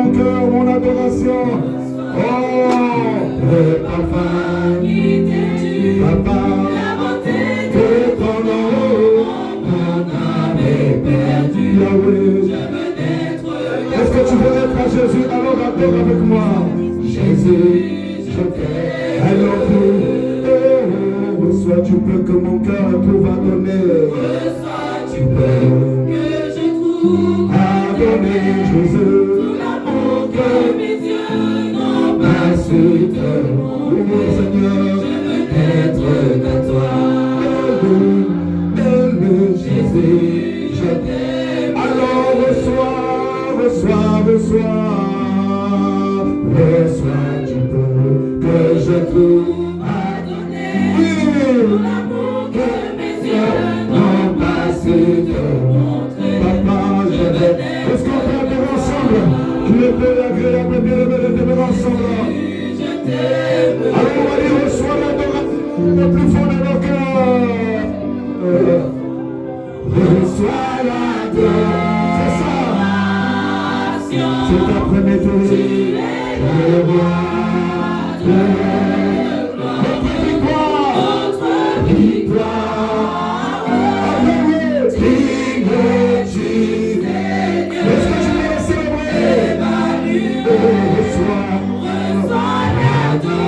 mon cœur, mon adoration. Oh, le parfum qui t'es papa, la bonté de ton nom, mon âme est perdue. Yahweh, je veux être. Est-ce que tu veux être à Jésus? Alors adore avec moi. Jésus, je t'aime. Alors reçois du peu que mon cœur trouve à donner. Reçois du peu que je trouve à donner, Jésus. Tout l'amour que mes yeux n'ont pas su te montrer, Seigneur. Je veux être de toi. Jésus, je t'aime. Alors reçois du peu que je trouve à donner. Tout l'amour que mes yeux n'ont pas su te montrer. Papa, je vais. Est-ce qu'on peut adorer ensemble? Tu es peu agréable et bien aimé de t'aimer ensemble. Je t'aime. Alors on va dire reçois l'adoration le plus fort de nos cœurs. Reçois l'adoration. C'est ça. Cet après-midi, tu es le roi de gloire. Notre victoire. Digne tu es. Est-ce que tu veux le célébrer? Reçois l'adoration.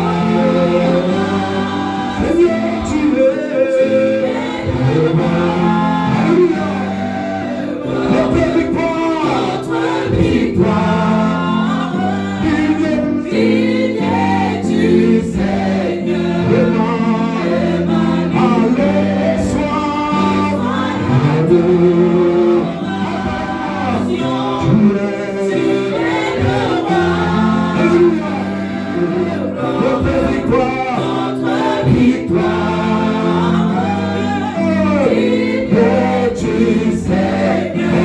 Seigneur, tu es le roi. Alléluia. Notre victoire. Digne tu Seigneur. Allez, sois adoration. Tu es le roi. Notre victoire. Digne tu Seigneur.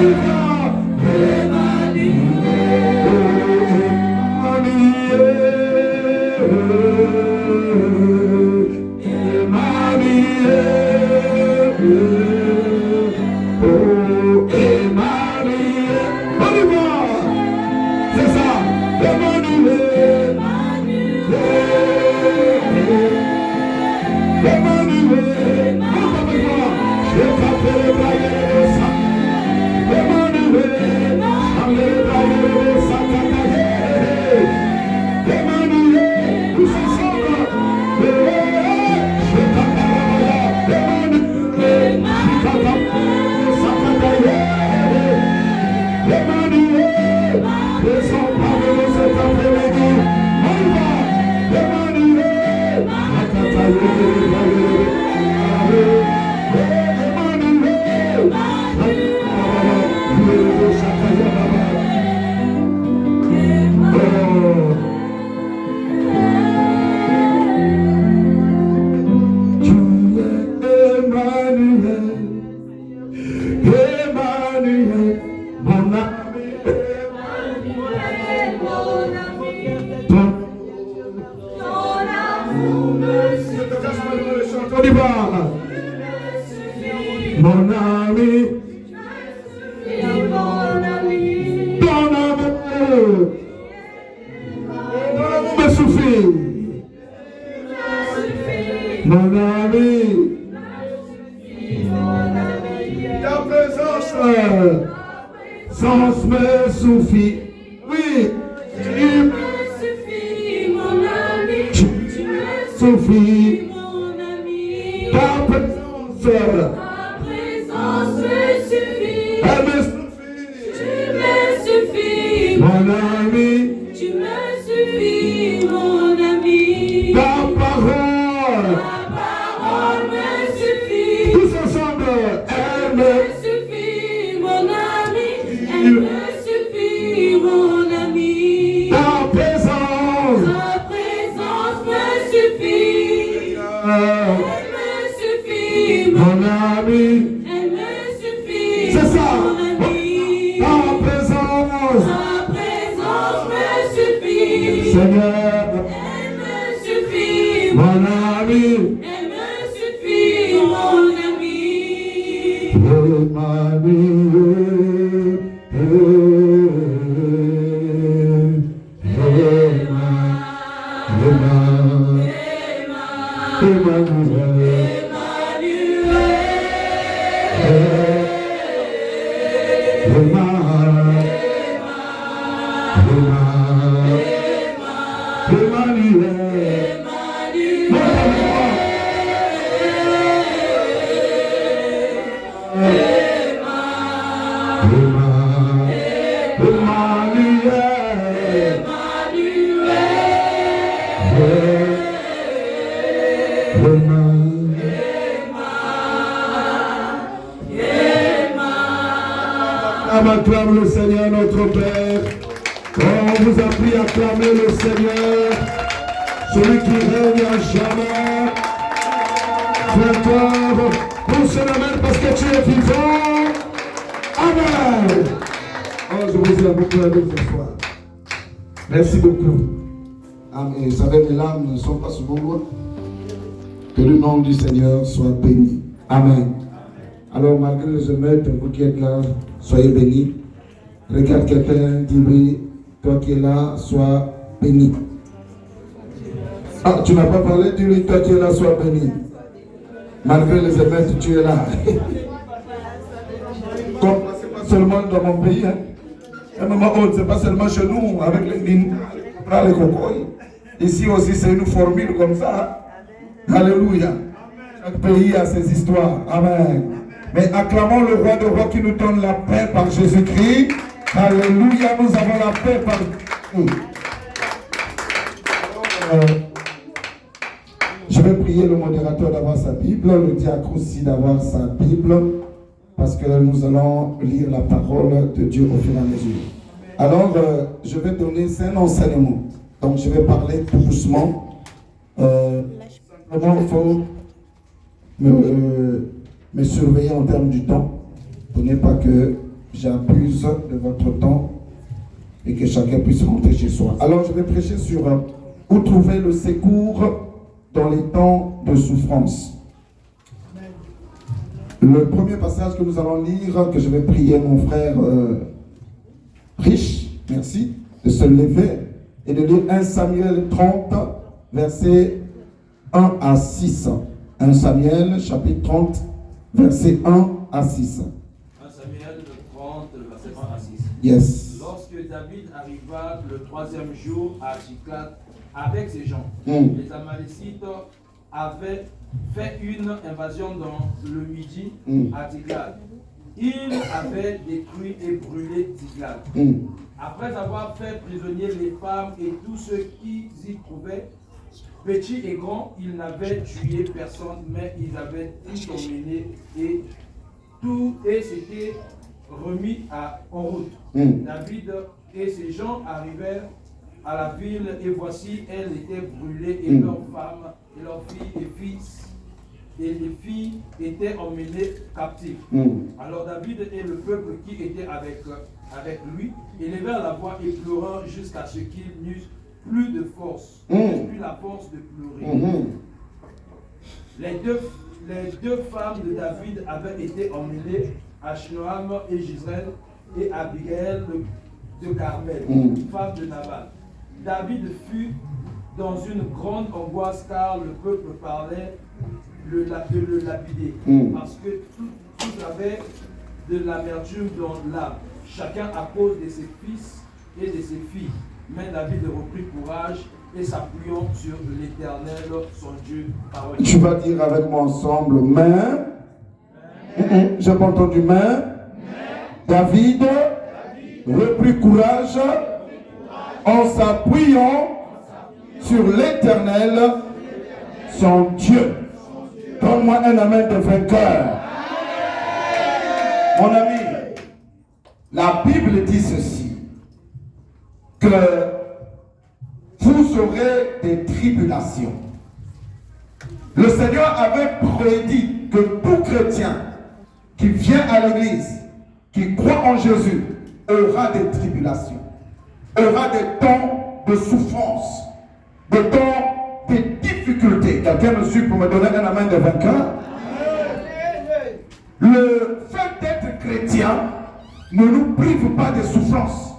Mon ami, ton amour me suffit. Mon ami, ta présence me suffit. Oui, tu me suffis, mon ami. Tu me suffis, mon ami. Ta présence me suffit. Elle me suffit. Tu me suffis, mon ami. Tu me suffis, mon ami. Ta parole me suffit. Tous ensemble, elle me suffit, mon ami. Elle me suffit, mon ami. Ta présence me suffit. Elle me suffit, mon ami. Elle me suffit, c'est ça. Mon ami. Ta présence me suffit. Seigneur, elle me suffit, mon ami. Elle me suffit, mon ami. Acclame le Seigneur notre Père. On vous a pris à acclamer le Seigneur, celui qui règne à jamais. Frère, pour ce Amen parce que tu es vivant. Amen. Oh, je vous aime beaucoup ce soir. Merci beaucoup. Amen. Vous savez, mes larmes ne sont pas sur vos doigts. Que le nom du Seigneur soit béni. Amen. Alors, malgré les émeutes, vous qui êtes là, soyez bénis. Regarde quelqu'un, dis-lui, toi qui es là, sois béni. Ah, tu n'as pas parlé, dis-lui, toi qui es là, sois béni. Malgré les émeutes, tu es là. Comme ce n'est pas seulement dans mon pays, hein. Un moment autre, ce n'est pas seulement chez nous, avec les mines, les cocoïs. Ici aussi, c'est une formule comme ça. Alléluia. Chaque pays a ses histoires. Amen. Mais acclamons le roi de rois qui nous donne la paix par Jésus-Christ. Alléluia, nous avons la paix par Jésus. Je vais prier le modérateur d'avoir sa Bible, le diacre aussi d'avoir sa Bible, parce que nous allons lire la parole de Dieu au fur et à mesure. Alors, je vais donner 5 enseignements. Donc, je vais parler tout doucement. Simplement, il faut me surveiller en termes du temps, pour ne pas que j'abuse de votre temps et que chacun puisse rentrer chez soi. Alors, je vais prêcher sur où trouver le secours dans les temps de souffrance. Le premier passage que nous allons lire, que je vais prier mon frère Riche, merci, de se lever et de lire 1 Samuel 30, versets 1 à 6. 1 Samuel, chapitre 30, versets 1 à 6. 1 Samuel 30, verset 1 à 6. Yes. Lorsque David arriva le 3e jour à Tsiklag avec ses gens, les Amalécites avaient fait une invasion dans le midi à Tsiklag. Ils avaient détruit et brûlé Tsiklag. Après avoir fait prisonnier les femmes et tous ceux qui y trouvaient, petits et grands, ils n'avaient tué personne, mais ils avaient tout emmené et s'étaient remis en route. David et ses gens arrivèrent à la ville et voici, elle était brûlée et leurs femmes et leurs filles et fils et les filles étaient emmenées captives. Alors David et le peuple qui était avec lui élevèrent la voix et pleurèrent jusqu'à ce qu'ils n'eussent plus de force, plus la force de pleurer. Les deux femmes de David avaient été emmenées, Achinoam et Gisèle et Abigail de Carmel, femme de Nabal. David fut dans une grande angoisse car le peuple parlait de le lapider, parce que tous avaient de l'amertume dans l'âme, chacun à cause de ses fils et de ses filles. Mais David reprit courage et s'appuyant sur l'Éternel, son Dieu. Parole. Tu vas dire avec moi ensemble, mais, j'ai pas entendu, mais, David reprit courage en s'appuyant sur l'Éternel, son Dieu. Donne-moi un amen de vainqueur. Mon ami, la Bible dit ceci, que vous aurez des tribulations. Le Seigneur avait prédit que tout chrétien qui vient à l'église, qui croit en Jésus, aura des tribulations, aura des temps de souffrance, des temps de difficultés. Quelqu'un me suit pour me donner un amen de vainqueur? Le fait d'être chrétien ne nous prive pas de souffrance,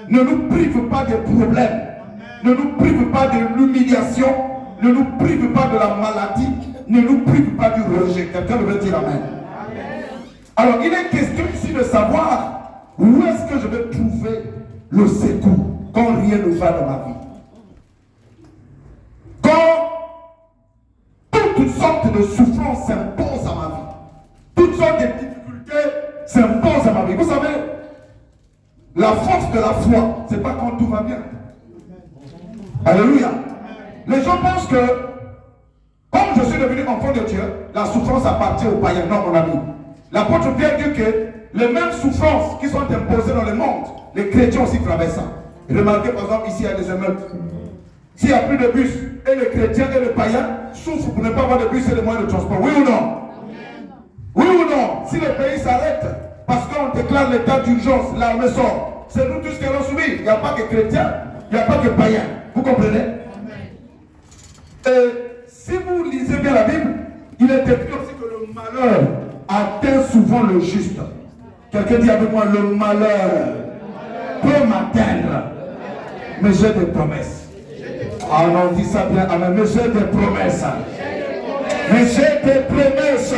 ne nous prive pas de problèmes, ne nous prive pas de l'humiliation, ne nous prive pas de la maladie, ne nous prive pas du rejet. Quelqu'un veut dire amen. Alors il est question ici de savoir où est-ce que je vais trouver le secours quand rien ne va dans ma vie. Quand toutes sortes de souffrances s'imposent à ma vie, toutes sortes de difficultés s'imposent à ma vie. Vous savez, la force de la foi, c'est pas quand tout va bien. Alléluia. Les gens pensent que, comme je suis devenu enfant de Dieu, la souffrance appartient aux païens. Non, mon ami. L'apôtre Pierre dit que les mêmes souffrances qui sont imposées dans le monde, les chrétiens aussi traversent ça. Remarquez par exemple ici il y a des émeutes. S'il n'y a plus de bus, et les chrétiens et les païens souffrent pour ne pas avoir de bus et de moyens de transport. Oui ou non? Oui ou non? Si le pays s'arrête parce qu'on déclare l'état d'urgence, l'armée sort, c'est nous tous qui allons subir. Il n'y a pas que chrétiens, il n'y a pas que païens. Vous comprenez? Et si vous lisez bien la Bible, il est écrit aussi que le malheur atteint souvent le juste. Quelqu'un dit avec moi, le malheur peut m'atteindre, mais j'ai des promesses. Ah non, on dit ça bien, amen, mais j'ai des promesses. Mais j'ai des promesses.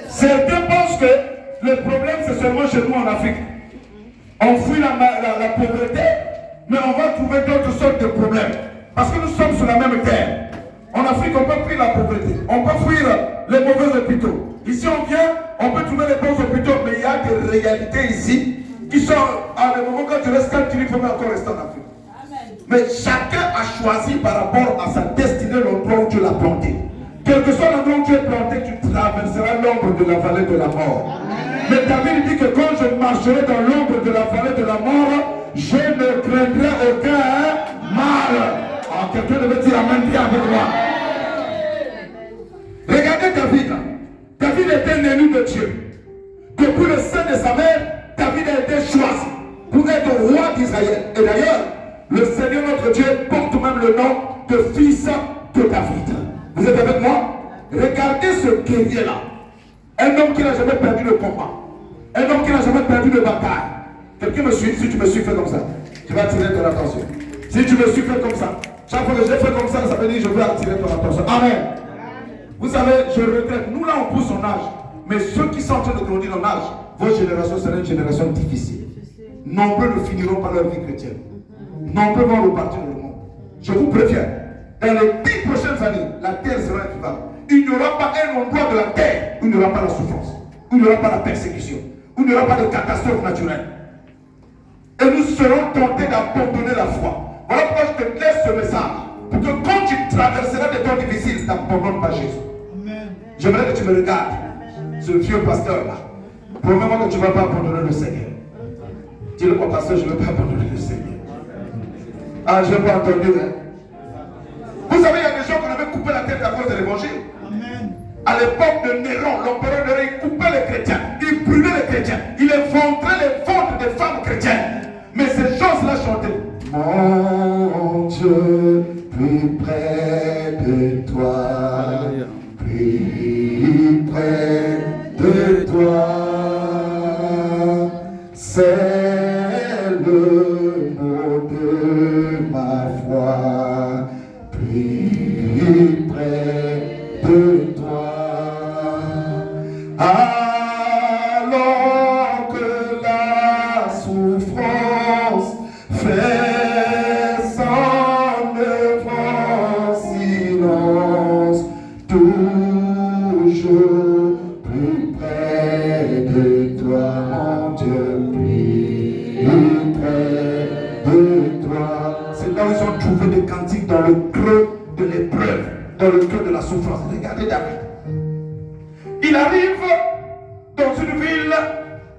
Certains pensent que le problème c'est seulement chez nous en Afrique. On fuit la pauvreté, mais on va trouver d'autres sortes de problèmes. Parce que nous sommes sur la même terre. En Afrique, on peut fuir la pauvreté. On peut fuir les mauvais hôpitaux. Ici, on vient, on peut trouver les bons hôpitaux, mais il y a des réalités ici qui sont, à un moment quand tu restes, quand tu dis, il faut encore rester en Afrique. Amen. Mais chacun a choisi par rapport à sa destinée l'endroit où tu l'as planté. Quel que soit l'endroit où tu es planté, tu traverseras l'ombre de la vallée de la mort. Amen. Mais David dit que quand je marcherai dans l'ombre de la vallée de la mort, je ne craindrai aucun mal. Ah, quelqu'un devait dire amen, bien avec moi. Regardez David. David était un élu de Dieu. Depuis le sein de sa mère, David a été choisi pour être roi d'Israël. Et d'ailleurs, le Seigneur notre Dieu porte même le nom de fils de David. Vous êtes avec moi? Regardez ce guerrier-là. Un homme qui n'a jamais perdu le combat. Un homme qui n'a jamais perdu de bataille. Quelqu'un me suit? Si tu me suis, fais comme ça. Tu vas attirer ton attention. Si tu me suis, fais comme ça. Chaque fois que je fais comme ça, ça veut dire que je veux attirer ton attention. Amen. Vous savez, je regrette. Nous là, on pousse son âge. Mais ceux qui sont en train de grandir en âge, votre génération sera une génération difficile. Nombreux ne finiront pas leur vie chrétienne. Nombreux vont repartir dans le monde. Je vous préviens, dans les 10 prochaines années, la terre sera invivable. Il n'y aura pas un endroit de la terre où il n'y aura pas la souffrance, où il n'y aura pas la persécution, où il n'y aura pas de catastrophe naturelle. Et nous serons tentés d'abandonner la foi. Voilà pourquoi je te laisse ce message. Pour que quand tu traverseras des temps difficiles, n'abandonne pas Jésus. J'aimerais que tu me regardes, ce vieux pasteur-là. Promets-moi que tu ne vas pas abandonner le Seigneur. Dis-le moi, pasteur, je ne vais pas abandonner le Seigneur. Ah, je n'ai pas entendu. Hein? Vous savez, il y a des gens qui avaient coupé la tête à cause de l'évangile. À l'époque de Néron, l'empereur Néron, il coupait les chrétiens, il brûlait les chrétiens, il effondrait les ventres des femmes chrétiennes. Mais ces choses-là chantaient. Mon Dieu, plus près de toi, plus près de toi, c'est le mot de ma foi, plus près de toi. Alors que la souffrance fait son œuvre en silence, toujours plus près de toi, mon Dieu, plus près de toi. C'est là où ils ont trouvé des cantiques dans le creux de l'épreuve, dans le creux de la souffrance. Regardez David. Il arrive dans une ville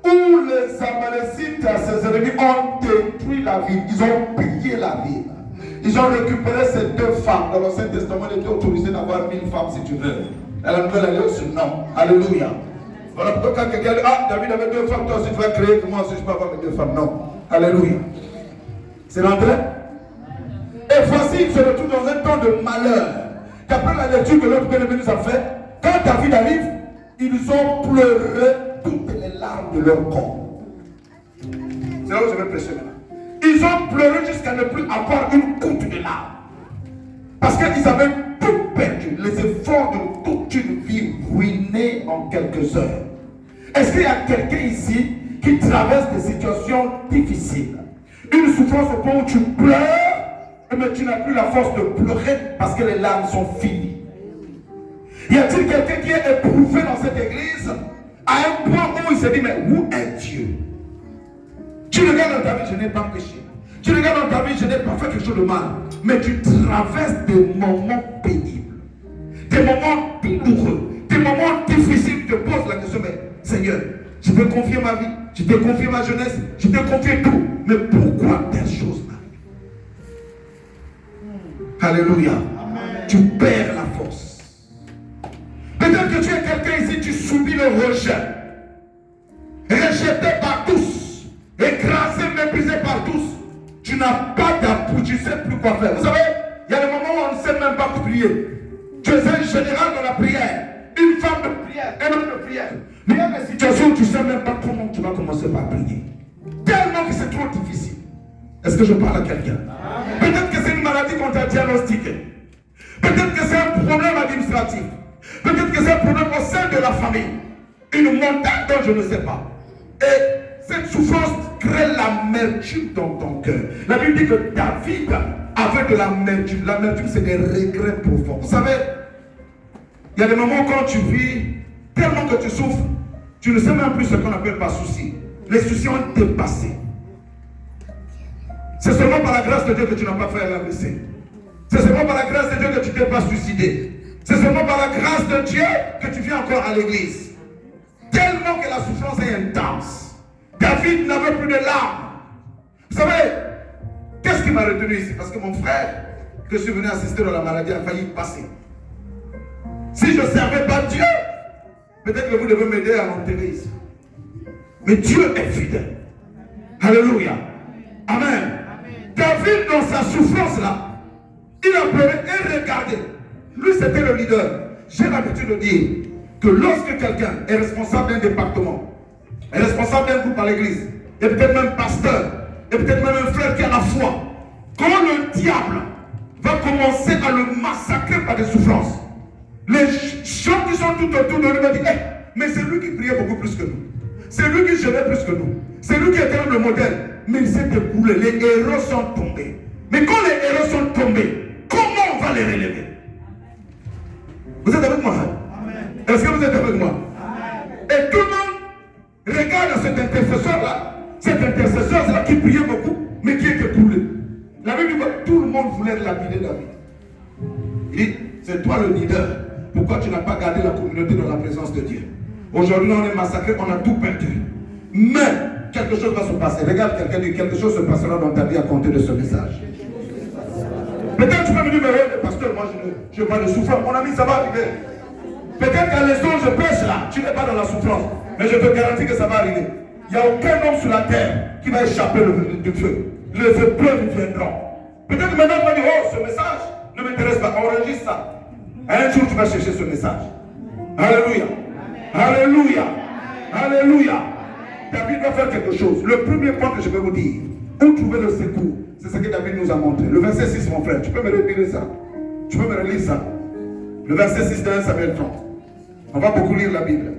où les Amalécites, ses ennemis, ont détruit la ville. Ils ont pillé la ville. Ils ont récupéré ces deux femmes. Dans l'Ancien Testament, il était autorisé d'avoir 1000 femmes si tu veux. Dans la Nouvelle Alliance, non. Alléluia. Voilà pourquoi quand quelqu'un dit, ah, David avait 2 femmes, toi aussi tu vas créer que moi aussi je peux avoir mes 2 femmes. Non. Alléluia. C'est rentré. Et voici, il se retrouve dans un temps de malheur. D'après la lecture que l'autre bien-aimé nous a fait, quand David arrive, ils ont pleuré toutes les larmes de leur corps. C'est là où je vais prêcher maintenant. Ils ont pleuré jusqu'à ne plus avoir une goutte de larmes. Parce qu'ils avaient tout perdu. Les efforts de toute une vie ruinés en quelques heures. Est-ce qu'il y a quelqu'un ici qui traverse des situations difficiles? Une souffrance au point où tu pleures, mais tu n'as plus la force de pleurer parce que les larmes sont finies. Y a-t-il quelqu'un qui est éprouvé dans cette église à un point où il se dit, mais où est Dieu? Tu regardes dans ta vie, je n'ai pas péché. Tu regardes dans ta vie, je n'ai pas fait quelque chose de mal. Mais tu traverses des moments pénibles, des moments douloureux, des moments difficiles. Tu te poses la question, mais Seigneur, je veux je te confie ma jeunesse, je te confie tout. Mais pourquoi telle chose m'arrive? Alléluia. Amen. Tu perds la force. Peut-être que tu es quelqu'un ici, tu subis le rejet. Rejeté par tous, écrasé, méprisé par tous. Tu n'as pas d'appui, tu ne sais plus quoi faire. Vous savez, il y a des moments où on ne sait même pas prier. Tu es un général dans la prière, une femme de prière, un homme de prière. Mais il y a des situations où tu ne sais même pas comment tu vas commencer par prier. Tellement que c'est trop difficile. Est-ce que je parle à quelqu'un? Peut-être que c'est une maladie qu'on t'a diagnostiquée. Peut-être que c'est un problème administratif. Peut-être que c'est un problème au sein de la famille. Une montagne dont je ne sais pas. Et cette souffrance crée l'amertume dans ton cœur. La Bible dit que David avait de l'amertume. L'amertume, c'est des regrets profonds. Vous savez, il y a des moments quand tu vis, tellement que tu souffres, tu ne sais même plus ce qu'on appelle pas souci. Les soucis ont dépassé. C'est seulement par la grâce de Dieu que tu n'as pas fait l'AVC. C'est seulement par la grâce de Dieu que tu ne t'es pas suicidé. C'est seulement par la grâce de Dieu que tu viens encore à l'église. Tellement que la souffrance est intense. David n'avait plus de larmes. Vous savez, qu'est-ce qui m'a retenu ici? Parce que mon frère, que je suis venu assister dans la maladie, a failli passer. Si je ne servais pas Dieu, peut-être que vous devez m'aider à l'enterrer ici. Mais Dieu est fidèle. Alléluia. Amen. David, dans sa souffrance là, il a pleuré et regardé. Lui, c'était le leader. J'ai l'habitude de dire que lorsque quelqu'un est responsable d'un département, est responsable d'un groupe à l'église, et peut-être même pasteur, et peut-être même un frère qui a la foi, quand le diable va commencer à le massacrer par des souffrances, les gens qui sont tout autour de lui vont dire, hey, mais c'est lui qui priait beaucoup plus que nous. C'est lui qui gênait plus que nous. C'est lui qui était le modèle. Mais il s'est écoulé. Les héros sont tombés. Mais quand les héros sont tombés, comment on va les relever? Vous êtes avec moi? Est-ce que vous êtes avec moi? Et tout le monde regarde cet intercesseur-là. Cet intercesseur-là qui priait beaucoup, mais qui était écoulé. La Bible dit que tout le monde voulait lapider David. Il dit, c'est toi le leader. Pourquoi tu n'as pas gardé la communauté dans la présence de Dieu? Aujourd'hui, on est massacré, on a tout perdu. Mais quelque chose va se passer. Regarde quelqu'un dit, quelque chose se passera dans ta vie à compter de ce message. Peut-être tu peux me dire, mais pasteur, moi je vois le souffrance. Mon ami, ça va arriver. Peut-être qu'à l'instant où je prêche là, tu n'es pas dans la souffrance. Mais je te garantis que ça va arriver. Il n'y a aucun homme sur la terre qui va échapper du feu. Les épreuves viendront. Peut-être que maintenant tu vas dire, oh, ce message ne m'intéresse pas. Enregistre ça. Un jour tu vas chercher ce message. Alléluia. Alléluia. Alléluia. David va faire quelque chose. Le premier point que je vais vous dire, où trouver le secours, c'est ce que David nous a montré. Le verset 6, mon frère, tu peux me relire ça? Tu peux me relire ça? Le verset 6 de 1 Samuel 30. On va beaucoup lire la Bible.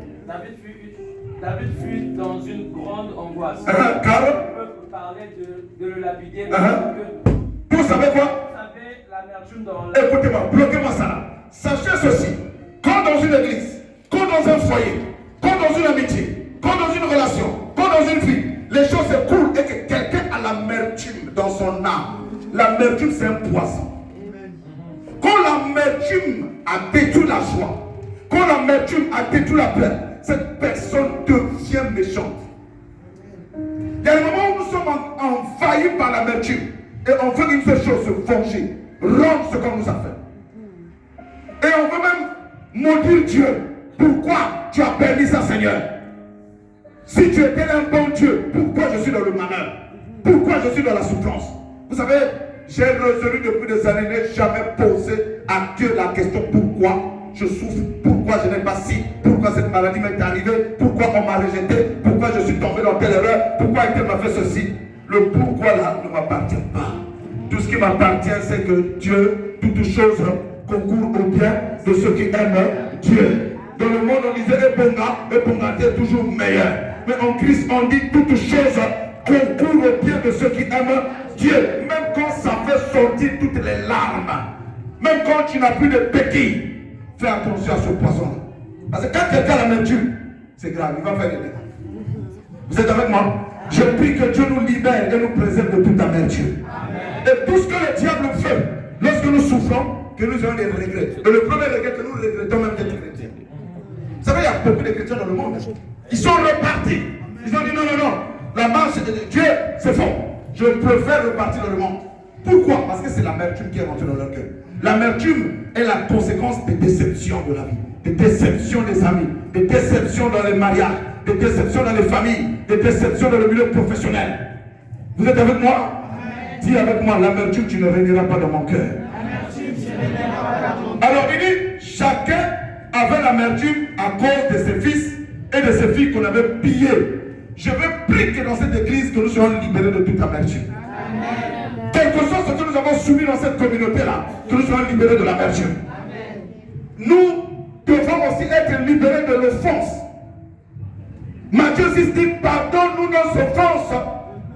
David fut dans une grande angoisse. Car le peuple parlait de le lapider. Vous savez quoi? Vous savez l'amertume dans la... Écoutez-moi, bloquez-moi ça là. Sachez ceci. Quand dans une église, quand dans un foyer, quand dans une amitié, quand dans une relation, quand dans une vie, les choses se coulent et que quelqu'un a l'amertume dans son âme. L'amertume, c'est un poison. Quand l'amertume a détruit la joie, quand l'amertume a détruit la paix, cette personne devient méchante. Il y a des moments où nous sommes envahis par l'amertume et on veut une seule chose, se venger, rendre ce qu'on nous a fait. Et on veut même maudire Dieu. Pourquoi tu as permis ça, Seigneur? Si tu étais un bon Dieu, pourquoi je suis dans le malheur? Pourquoi je suis dans la souffrance? Vous savez, j'ai résolu depuis des années, n'ai jamais posé à Dieu la question pourquoi je souffre, pourquoi je n'ai pas ci, pourquoi cette maladie m'est arrivée, pourquoi on m'a rejeté, pourquoi je suis tombé dans telle erreur, pourquoi elle m'a fait ceci. Le pourquoi là ne m'appartient pas. Tout ce qui m'appartient, c'est que Dieu, toutes choses concourent au bien de ceux qui aiment Dieu. Dans le monde, on disait Eponga est toujours meilleur. Mais en Christ, on dit toutes choses concourent au bien de ceux qui aiment Dieu. Même quand ça fait sortir toutes les larmes, même quand tu n'as plus de béquilles, fais attention à ce poison. Parce que quand quelqu'un a l'amertume, c'est grave, il va faire des dégâts. Vous êtes avec moi? Je prie que Dieu nous libère et nous préserve de toute amertume. Et tout ce que le diable fait, lorsque nous souffrons, que nous ayons des regrets. Et le premier regret que nous regrettons même d'être chrétiens. Vous savez, il y a beaucoup de chrétiens dans le monde. Ils sont repartis. Ils ont dit non. La marche de Dieu, c'est faux. Je préfère repartir dans le monde. Pourquoi? Parce que c'est l'amertume qui est rentrée dans leur cœur. L'amertume est la conséquence des déceptions de la vie, des déceptions des amis, des déceptions dans les mariages, des déceptions dans les familles, des déceptions dans le milieu professionnel. Vous êtes avec moi? Dis avec moi, l'amertume, tu ne régneras pas dans mon cœur. Alors il dit, chacun avait l'amertume à cause de ses fils et de ses filles qu'on avait pillés. Je veux prier que dans cette église, que nous soyons libérés de toute amertume. Quel que soit ce que nous avons soumis dans cette communauté-là, que nous soyons libérés de l'amertume. Nous devons aussi être libérés de l'offense. Matthieu 6 dit, pardonne-nous nos offenses,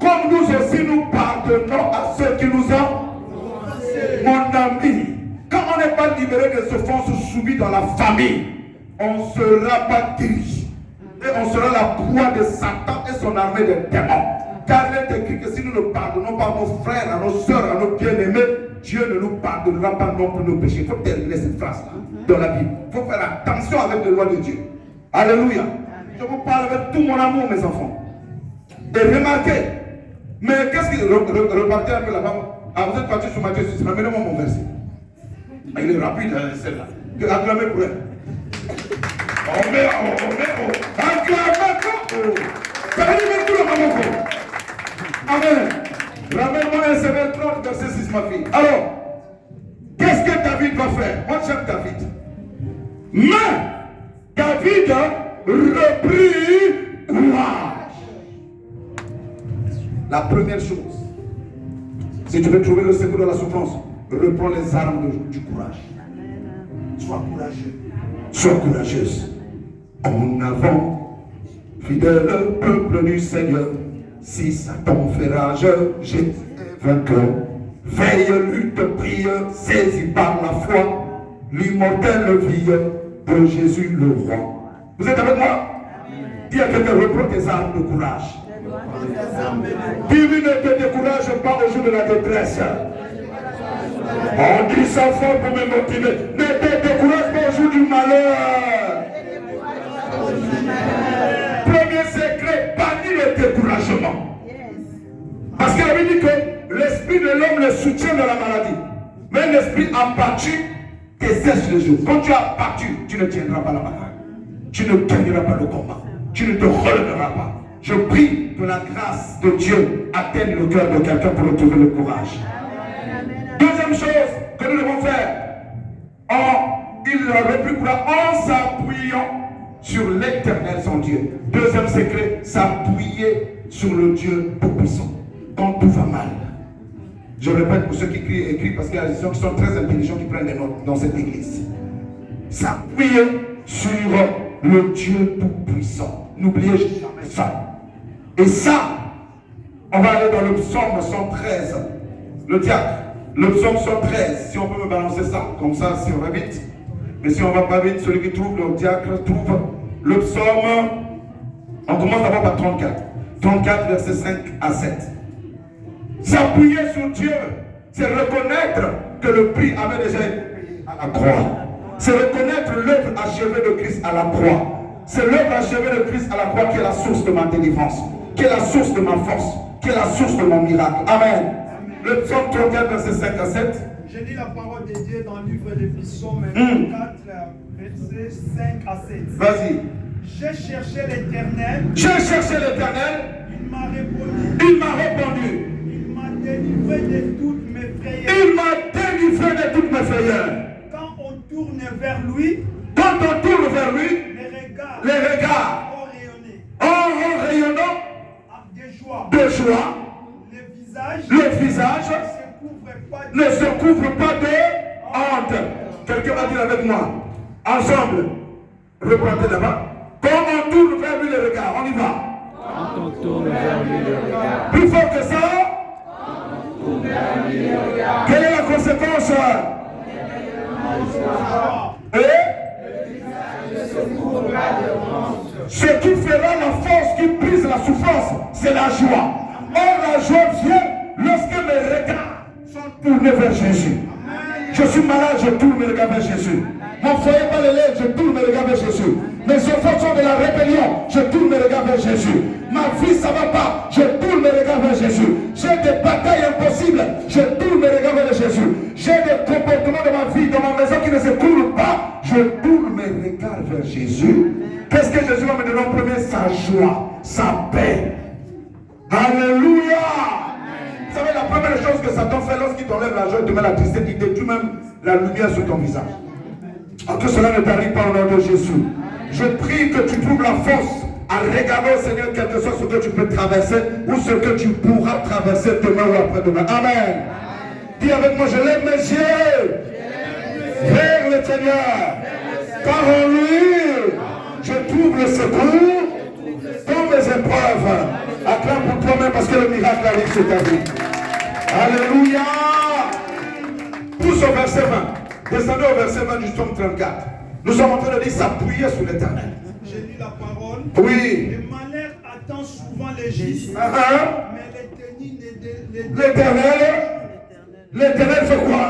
comme nous aussi nous pardonnons à ceux qui nous ont. Mon ami, quand on n'est pas libéré des offenses subies dans la famille, on ne sera pas dirigé. Et on sera la proie de Satan et son armée de démons. Car il est écrit que si nous ne pardonnons pas à nos frères, à nos soeurs, à nos bien-aimés, Dieu ne nous pardonnera pas non plus nos péchés. Il faut terminer cette phrase-là dans la Bible. Il faut faire attention avec les lois de Dieu. Alléluia. Je vous parle avec tout mon amour, mes enfants. Et remarquez, mais qu'est-ce que... Repartez un peu là-bas. Ah, vous êtes parti sur Matthieu 6. Ramenez-moi mon verset. Ah, il est rapide, celle-là. Acclamez pour elle. Acclamez. Ça veut dire tout le monde. Amen. Ramène-moi un sévère 30, verset 6, ma fille. Alors, qu'est-ce que David va faire? Moi, j'aime David. Mais, David reprit courage. La première chose, si tu veux trouver le secours de la souffrance, reprends les armes du courage. Sois courageux. Sois courageuse. En avant, fidèle peuple du Seigneur. Si Satan fait rage, j'ai vainqueur. Veille, lutte, prie, saisi par la foi, l'immortelle vie de Jésus le roi. Vous êtes avec moi? Dis à quelqu'un, reprends tes armes de courage. Dis-lui, ne te décourage pas au jour de la détresse. On dit ça fort pour me motiver. Ne te décourage pas au jour du malheur. Premier secret, bannis le découragement. Parce qu'elle avait dit que l'esprit de l'homme le soutient dans la maladie. Mais l'esprit abattu dessèche le jour. Quand tu es abattu, tu ne tiendras pas la bataille. Tu ne gagneras pas le combat. Tu ne te releveras pas. Je prie que la grâce de Dieu atteigne le cœur de quelqu'un pour retrouver le courage. Deuxième chose que nous devons faire, il reprit courage en s'appuyant sur l'éternel son Dieu. Deuxième secret, s'appuyer sur le Dieu tout-puissant. Quand tout va mal. Je répète pour ceux qui écrivent parce qu'il y a des gens qui sont très intelligents qui prennent des notes dans cette église. S'appuyer sur le Dieu tout-puissant. N'oubliez jamais ça. Et ça, on va aller dans le psaume 113. Le diacre, le psaume 113, si on peut me balancer ça, comme ça, si on va vite. Mais si on ne va pas vite, celui qui trouve, le diacre trouve le psaume. On commence d'abord par 34. 34, versets 5 à 7. S'appuyer sur Dieu, c'est reconnaître que le prix avait déjà été payé à la croix. C'est reconnaître l'œuvre achevée de Christ à la croix. C'est l'œuvre achevée de Christ à la croix qui est la source de ma délivrance, qui est la source de ma force, qui est la source de mon miracle. Amen. Le psaume 34, verset 5 à 7. Je lis la parole de Dieu dans le livre des psaumes 34, versets 5 à 7. Vas-y. J'ai cherché l'Éternel. J'ai cherché l'Éternel. Il m'a répondu. Il m'a répondu. Il m'a délivré de toutes mes frayeurs. Il m'a délivré de toutes mes frayeurs. Quand on tourne vers lui, les regards ont rayonné. De joie. Le visage ne se couvre pas de honte. Quelqu'un va dire avec moi. Ensemble. Reprendez là-bas. Quand on tourne vers lui les regards, on y va. Quand on tourne vers lui le regard. Plus fort que ça. Quand on tourne vers lui le regard. Quelle est la conséquence? Ce qui fera la force qui brise la souffrance, c'est la joie. Or, la joie vient lorsque mes regards sont tournés vers Jésus. Je suis malade, je tourne mes regards vers Jésus. Mon foyer bat les lèvres, je tourne mes regards vers Jésus. Mes enfants sont de la rébellion, je tourne mes regards vers Jésus. Ma vie, ça ne va pas, je tourne mes regards vers Jésus. J'ai des batailles impossibles, je tourne mes regards vers Jésus. J'ai des comportements de ma vie, dans ma maison qui ne s'écoulent pas, je tourne mes regards vers Jésus. Qu'est-ce que Jésus va me donner en premier? Sa joie, sa paix. Alléluia. Vous savez, la première chose que Satan fait lorsqu'il t'enlève la joie, il te met la tristesse, il détruit même la lumière sur ton visage. Que cela ne t'arrive pas au nom de Jésus. Je prie que tu trouves la force à regarder au Seigneur quel que soit ce que tu peux traverser ou ce que tu pourras traverser demain ou après-demain. Amen. Dis avec moi, je lève mes yeux vers le Seigneur. Car en lui, je trouve le secours dans mes épreuves. Acclame pour toi-même parce que le miracle arrive sur ta vie. Alléluia. Tous au verset 20. Descendez au verset 20 du psaume 34. Nous sommes en train de dire s'appuyer sur l'Éternel. J'ai lu la parole. Oui. Le malheur attend souvent les justes. Mais L'Éternel fait quoi?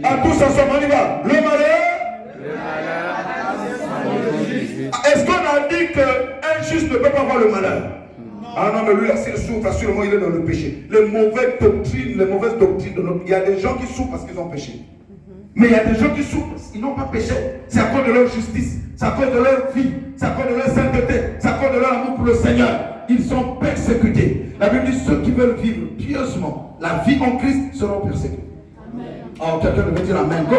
À tous ensemble, on y va. Le malheur. Est-ce qu'on a dit qu'un juste ne peut pas avoir le malheur? Ah non, mais lui, là, s'il souffre, assurément, il est dans le péché. Les mauvaises doctrines de notre... Il y a des gens qui souffrent parce qu'ils ont péché. Mais il y a des gens qui souffrent parce qu'ils n'ont pas péché. C'est à cause de leur justice, c'est à cause de leur vie, c'est à cause de leur sainteté, c'est à cause de leur amour pour le Seigneur. Ils sont persécutés. La Bible dit ceux qui veulent vivre pieusement la vie en Christ seront persécutés. Oh, quelqu'un devait dire Amen. Go.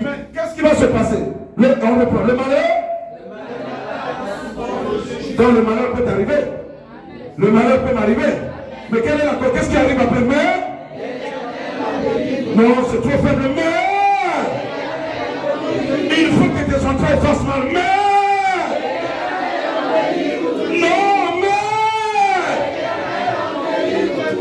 Mais qu'est-ce qui va se passer? On reprend. Le malheur. Donc le malheur peut arriver. Le malheur peut m'arriver. Mais quelle est la cause? Qu'est-ce qui arrive après? Non, c'est trop faible. Mais il faut que tes entrailles fassent mal. Mais non, mais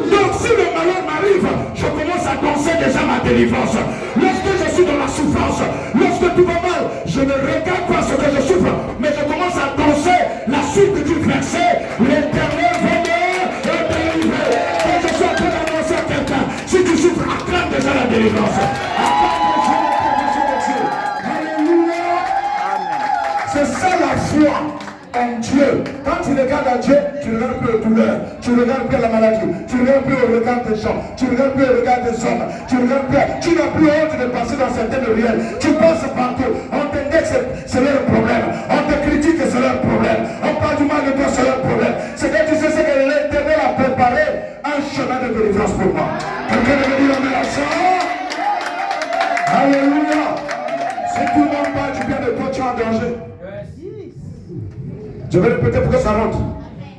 donc si le malheur m'arrive, je commence à penser déjà ma délivrance. Lorsque je suis dans la souffrance, lorsque tout va mal, je ne regarde pas ce que je souffre, mais je commence à penser la suite du verset. L'Éternel va me délivrer. Quand je suis en train d'annoncer à quelqu'un, si tu souffres, acclame déjà la délivrance. Alléluia. C'est ça la foi en Dieu. Quand tu regardes à Dieu, tu ne regardes plus la douleur, tu ne regardes plus la maladie, tu ne regardes plus le regard des gens, tu ne regardes plus le regard des hommes, tu n'as plus honte de passer dans certaines ruelles, tu passes partout, on t'indexe, c'est leur problème, on te critique, c'est leur problème, on parle du mal de toi, c'est leur problème. C'est que tu sais ce que l'Éternel a préparé, un chemin de délivrance pour moi. Quelqu'un veut dire Amen à ça? Alléluia. Si tout le monde parle du bien de toi, tu es en danger. Je vais répéter pour que ça rentre.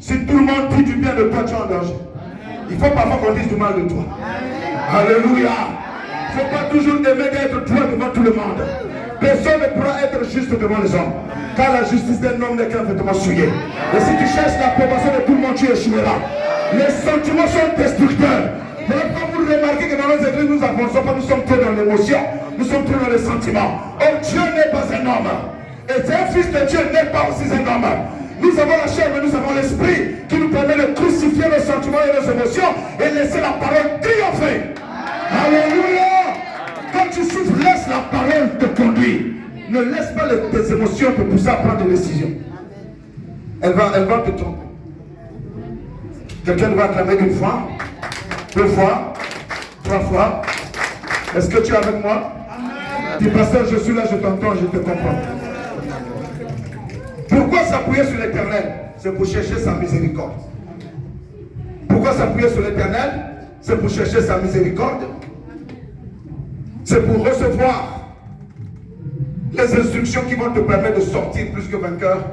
Si tout le monde dit du bien de toi, tu es en danger. Il faut parfois qu'on dise du mal de toi. Alléluia. Il ne faut pas toujours aimer d'être toi devant tout le monde. Personne ne pourra être juste devant les hommes. Car la justice d'un homme n'est qu'un vêtement souillé. Et si tu cherches l'approbation de tout le monde, tu échoueras. Les sentiments sont destructeurs. Mais quand vous remarquez que dans nos églises, nous n'avançons pas, nous sommes trop dans l'émotion, nous sommes trop dans les sentiments. Oh, Dieu n'est pas un homme. Et un fils de Dieu n'est pas aussi un homme. Nous avons la chair, mais nous avons l'esprit qui nous permet de crucifier nos sentiments et nos émotions et laisser la parole triompher. Alléluia. Quand tu souffres, laisse la parole te conduire. Ne laisse pas tes émotions te pousser à prendre des décisions. Elle va te tromper. Quelqu'un va acclamer une fois, 2 fois, 3 fois. Est-ce que tu es avec moi? Dis pasteur, je suis là, je t'entends, je te comprends. Pourquoi s'appuyer sur l'Éternel? C'est pour chercher sa miséricorde. Pourquoi s'appuyer sur l'Éternel? C'est pour chercher sa miséricorde. C'est pour recevoir les instructions qui vont te permettre de sortir plus que vainqueur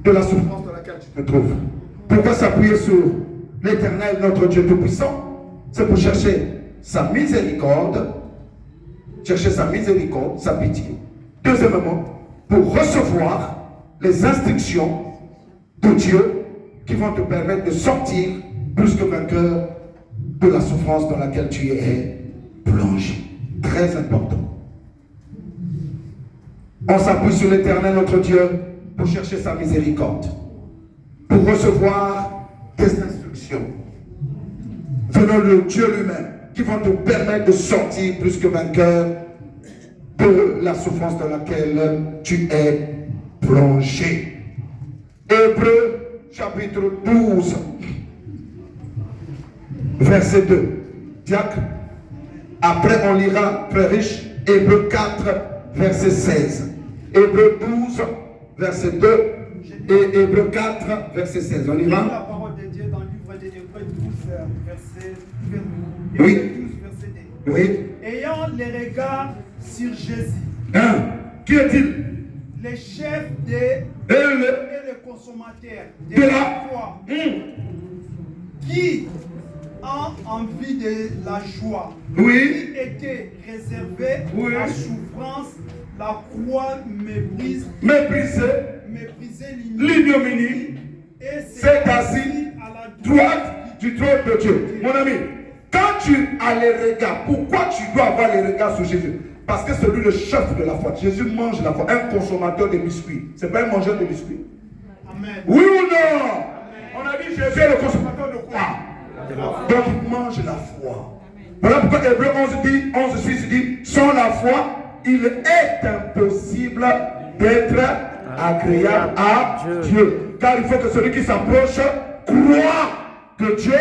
de la souffrance dans laquelle tu te trouves. Pourquoi s'appuyer sur l'Éternel, notre Dieu Tout-Puissant? C'est pour chercher sa miséricorde, sa pitié. Deuxièmement, pour recevoir les instructions de Dieu qui vont te permettre de sortir plus que vainqueur de la souffrance dans laquelle tu es plongé. Très important. On s'appuie sur l'Éternel, notre Dieu, pour chercher sa miséricorde, pour recevoir des instructions venant de Dieu lui-même qui vont te permettre de sortir plus que vainqueur de la souffrance dans laquelle tu es plongé. Hébreux chapitre 12, verset 2. Diacre, après on lira, frère riche, Hébreux 4, verset 16. Hébreux 12, verset 2 et Hébreux 4, verset 16. On y va? La parole de Dieu dans le livre des Hébreux 12, verset 2. Oui. 12, verset 2. Oui. Ayant les regards sur Jésus. Hein? Qui est-il? Les chefs et les consommateurs de la foi, qui ont envie de la joie, Oui. qui était réservé Oui. à la souffrance, la croix méprisée, l'ignominie, et s'est assis à la droite du trône de Dieu. Mon ami, quand tu as les regards, pourquoi tu dois avoir les regards sur Jésus? Parce que c'est lui le chef de la foi. Jésus mange la foi. Un consommateur de biscuits. C'est pas un mangeur de biscuits. Amen. Oui ou non? Amen. On a dit Jésus est le consommateur de quoi? Donc il mange la foi. Voilà pourquoi Hébreux 11 6 dit, sans la foi, il est impossible d'être agréable à Dieu. Car il faut que celui qui s'approche croit que Dieu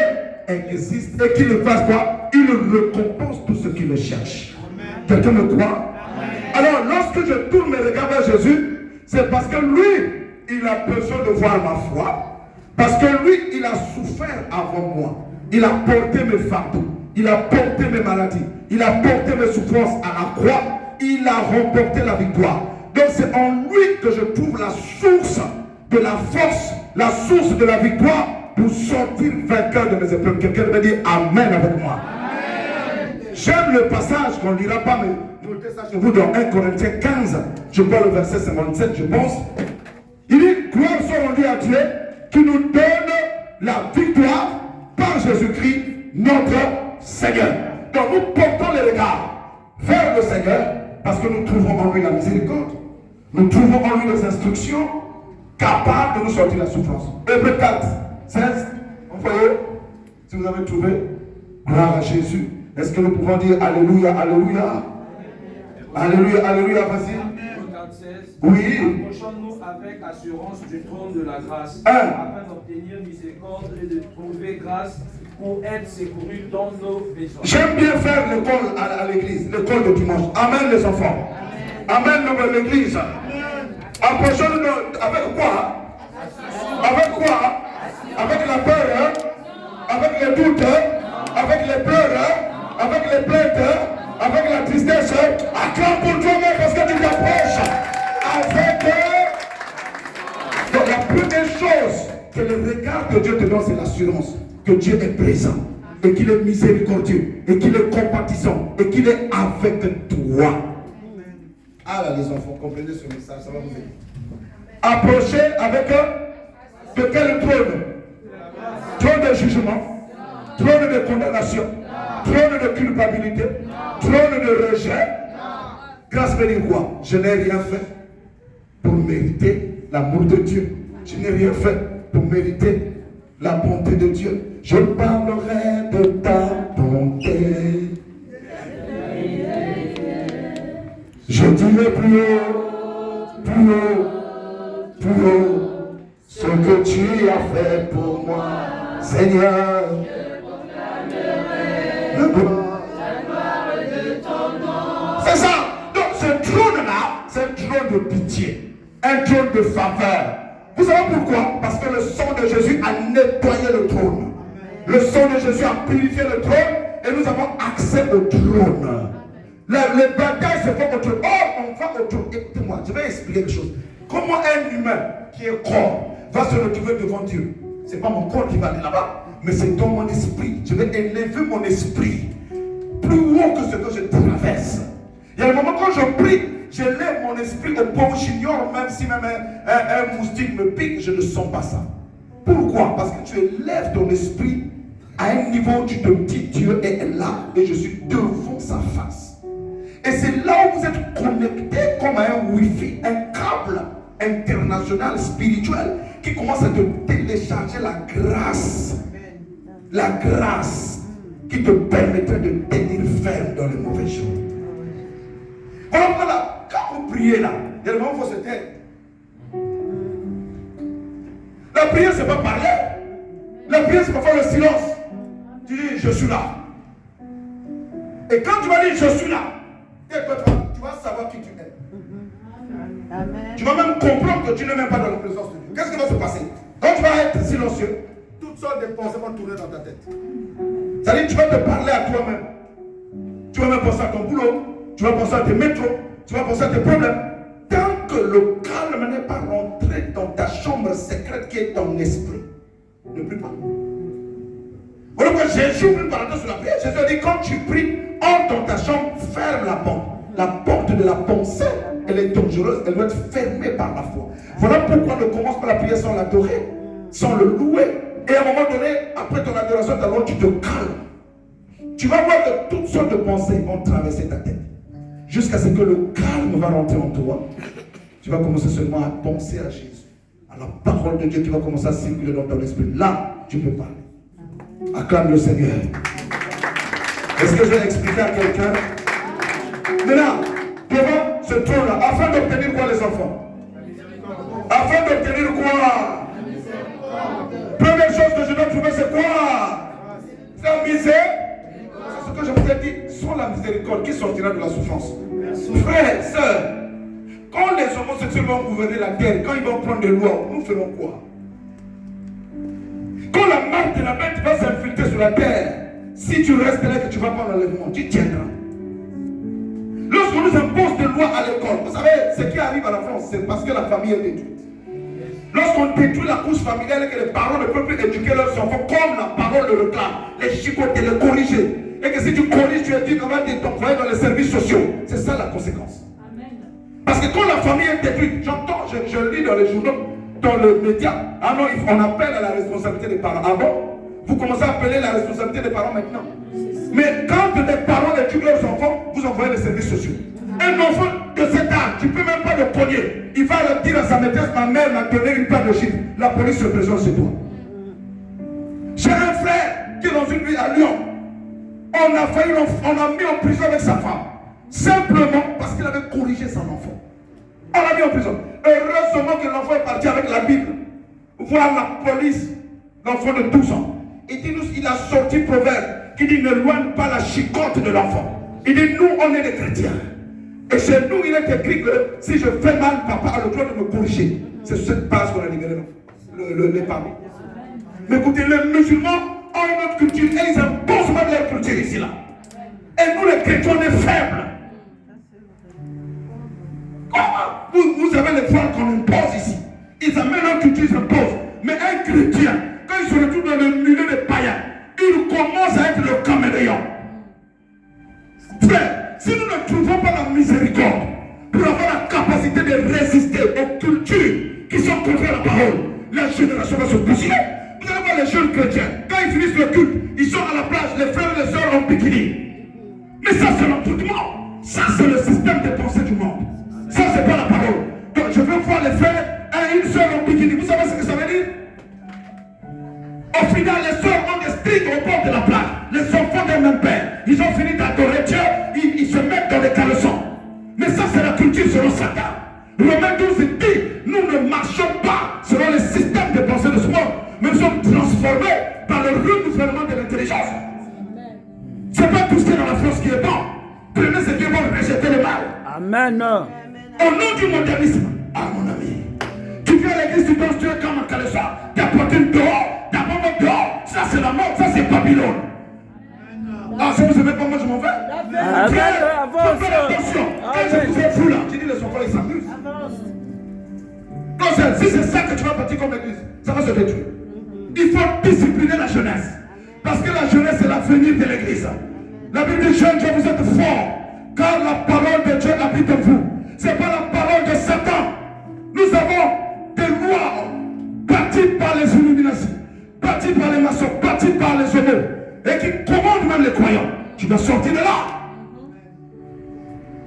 existe et qu'il fasse quoi? Il récompense tout ce qui le cherche. Quelqu'un me croit? Alors lorsque je tourne mes regards vers Jésus, c'est parce que lui, il a besoin de voir ma foi. Parce que lui, il a souffert avant moi. Il a porté mes fardeaux. Il a porté mes maladies. Il a porté mes souffrances à la croix. Il a remporté la victoire. Donc c'est en lui que je trouve la source de la force, la source de la victoire pour sortir vainqueur de mes épreuves. Quelqu'un me dit Amen avec moi. J'aime le passage qu'on ne lira pas, mais notez ça chez vous dans 1 Corinthiens 15. Je vois le verset 57, je pense. Il dit, gloire soit rendue à Dieu qui nous donne la victoire par Jésus-Christ, notre Seigneur. Donc nous portons les regards vers le Seigneur parce que nous trouvons en lui la miséricorde. Nous trouvons en lui les instructions capables de nous sortir de la souffrance. Hébreux 4, 16. Vous voyez, si vous avez trouvé, gloire à Jésus. Est-ce que nous pouvons dire Alléluia, Alléluia? Alléluia, Alléluia, vas-y. Oui. Approchons-nous avec assurance du trône de la grâce, afin d'obtenir miséricorde et de trouver grâce pour être secouru dans nos besoins. J'aime bien faire l'école à l'église, l'école de dimanche. Amen les enfants. Amen l'église. Approchons-nous avec quoi? Avec quoi? Avec la peur, avec les doutes, avec les pleurs, avec les plaintes, avec la tristesse. Acclame pour toi-même parce que tu t'approches avec donc la première chose que le regard de Dieu te donne, c'est l'assurance que Dieu est présent et qu'il est miséricordieux et qu'il est compatissant et qu'il est avec toi. Ah là les enfants, comprenez ce message, ça va vous aider. Approchez avec de quel trône? Trône de jugement, trône de condamnation, trône de culpabilité, trône de rejet. Grâce me dit quoi? Je n'ai rien fait pour mériter l'amour de Dieu. Je n'ai rien fait pour mériter la bonté de Dieu. Je parlerai de ta bonté. Je dirai plus haut, plus haut, plus haut, ce que tu as fait pour moi, Seigneur. C'est ça. Donc ce trône-là, c'est un trône de pitié, un trône de faveur. Vous savez pourquoi? Parce que le sang de Jésus a nettoyé le trône. Le sang de Jésus a purifié le trône et nous avons accès au trône. Les batailles se font au trône. Oh, on va au trône. Écoutez-moi, je vais expliquer quelque chose. Comment un humain qui est corps va se retrouver devant Dieu? Ce n'est pas mon corps qui va aller là-bas, mais c'est dans mon esprit. Je vais élever mon esprit plus haut que ce que je traverse. Il y a un moment quand je prie, je lève mon esprit au point où j'ignore, même si même un moustique me pique, je ne sens pas ça. Pourquoi? Parce que tu élèves ton esprit à un niveau où tu te dis Dieu est là et je suis devant sa face. Et c'est là où vous êtes connecté comme à un wifi, un câble international spirituel qui commence à te télécharger la grâce. La grâce qui te permettrait de tenir ferme dans les mauvais jours. Voilà pourquoi prier là. Il y a des moments où il faut se taire. La prière, c'est pas parler. La prière, c'est pas faire le silence. Tu dis, je suis là. Et quand tu vas dire, je suis là, tu vas savoir qui tu es. Amen. Tu vas même comprendre que tu n'es même pas dans la présence de Dieu. Qu'est-ce qui va se passer? Quand tu vas être silencieux, toutes sortes de pensées vont tourner dans ta tête. C'est-à-dire que tu vas te parler à toi-même. Tu vas même penser à ton boulot, tu vas penser à tes métros, tu vas penser à tes problèmes. Tant que le calme n'est pas rentré dans ta chambre secrète qui est ton esprit, ne prie pas. Voilà pourquoi Jésus ouvre une parenthèse sur la prière. Jésus a dit, quand tu pries, entre dans ta chambre, ferme la porte. La porte de la pensée, elle est dangereuse, elle doit être fermée par la foi. Voilà pourquoi ne commence pas la prière sans l'adorer, sans le louer. Et à un moment donné, après ton adoration, d'abord tu te calmes. Tu vas voir que toutes sortes de pensées vont traverser ta tête. Jusqu'à ce que le calme va rentrer en toi. Tu vas commencer seulement à penser à Jésus. À la parole de Dieu qui va commencer à circuler dans ton esprit. Là, tu peux parler. Acclame le Seigneur. Est-ce que je vais expliquer à quelqu'un? Maintenant, devant ce trône-là, afin d'obtenir quoi les enfants? Afin d'obtenir quoi? Première chose que je dois trouver, c'est quoi? La misère. C'est ce que je vous ai dit. Soit la miséricorde qui sortira de la souffrance. Frères, sœurs, quand les homosexuels vont gouverner la terre, quand ils vont prendre des lois, nous ferons quoi? Quand la marque de la bête va s'infiltrer sur la terre, si tu restes là et que tu ne vas pas l'enlèvement, tu tiendras. Lorsqu'on nous impose des lois à l'école, vous savez, ce qui arrive à la France, c'est parce que la famille est détruite. Lorsqu'on détruit la couche familiale et que les parents ne peuvent plus éduquer leurs enfants comme la parole le réclame, les chicoter, les corriger, et que si tu corriges, tu éduques, on va t'envoyer dans les services sociaux. C'est ça la conséquence. Amen. Parce que quand la famille est détruite, j'entends, je lis dans les journaux, dans le média, ah non, on appelle à la responsabilité des parents. Ah bon? Vous commencez à appeler la responsabilité des parents maintenant. Mais quand les parents éduquent leurs enfants, vous envoyez les services sociaux. Un enfant de cet âge, tu ne peux même pas le cogner. Il va le dire à sa maîtresse, ma mère m'a donné une paire de chiffres. La police se présente chez toi. J'ai un frère qui est dans une ville à Lyon. On a mis en prison avec sa femme. Simplement parce qu'il avait corrigé son enfant. On l'a mis en prison. Heureusement que l'enfant est parti avec la Bible. Voir la police, l'enfant de 12 ans. Il a sorti proverbe qui dit ne loigne pas la chicote de l'enfant. Il dit nous on est des chrétiens. Et chez nous il est écrit que si je fais mal, papa a le droit de me corriger. C'est sur cette base qu'on a libéré les parents. Mais écoutez, les musulmans ont une autre culture et ils imposent même leur culture ici là. Et nous les chrétiens on est faibles. Comment vous avez les voiles qu'on impose ici? Ils amènent leur culture, ils imposent. Mais un chrétien, quand il se retrouve dans le milieu des païens, il commence à être le caméléon. Frère, si nous ne trouvons pas la miséricorde pour avoir la capacité de résister aux cultures qui sont contre la parole, la génération va se bousiller. Vous allez voir les jeunes chrétiens, quand ils finissent le culte, ils sont à la plage, les frères et les sœurs en bikini. Mais ça c'est l'entoutement. Ça c'est le système de pensée du monde. Ça c'est pas la parole. Donc je veux voir les frères et une sœur en bikini. Vous savez ce que ça veut dire? Au final, les sœurs ont des strings au bord de la plage. Les enfants d'un même père. Ils ont fini d'adorer Dieu. Ils se mettent dans des caleçons. Mais ça, c'est la culture selon Satan. Romains 12 dit, nous ne marchons pas selon les systèmes de pensée de ce monde, mais nous sommes transformés par le renouvellement de l'intelligence. C'est pas tout ce qui est dans la France qui est bon. Prenez ce qui est bon, rejetez le mal. Amen. Au nom du modernisme, ah mon ami, tu viens à l'église, tu penses tu es comme un caleçon, tu as porté une dehors. D'abord, dehors, ça c'est la mort, ça c'est Babylone. Ah, si vous ne savez pas, moi je m'en vais. Avance. Faites attention. Quand je vous ai vu là, j'ai dit les enfants ils s'amusent. Si c'est ça que tu vas partir comme église, ça va se détruire. Il faut discipliner la jeunesse. Parce que la jeunesse est l'avenir de l'église. La Bible dit jeunes, vous êtes forts. Car la parole de Dieu habite en vous. Ce n'est pas la parole de Satan. Nous avons des lois bâties par les illuminations, bâties par les maçons, bâties par les homos, et qui commandent même les croyants. Tu dois sortir de là.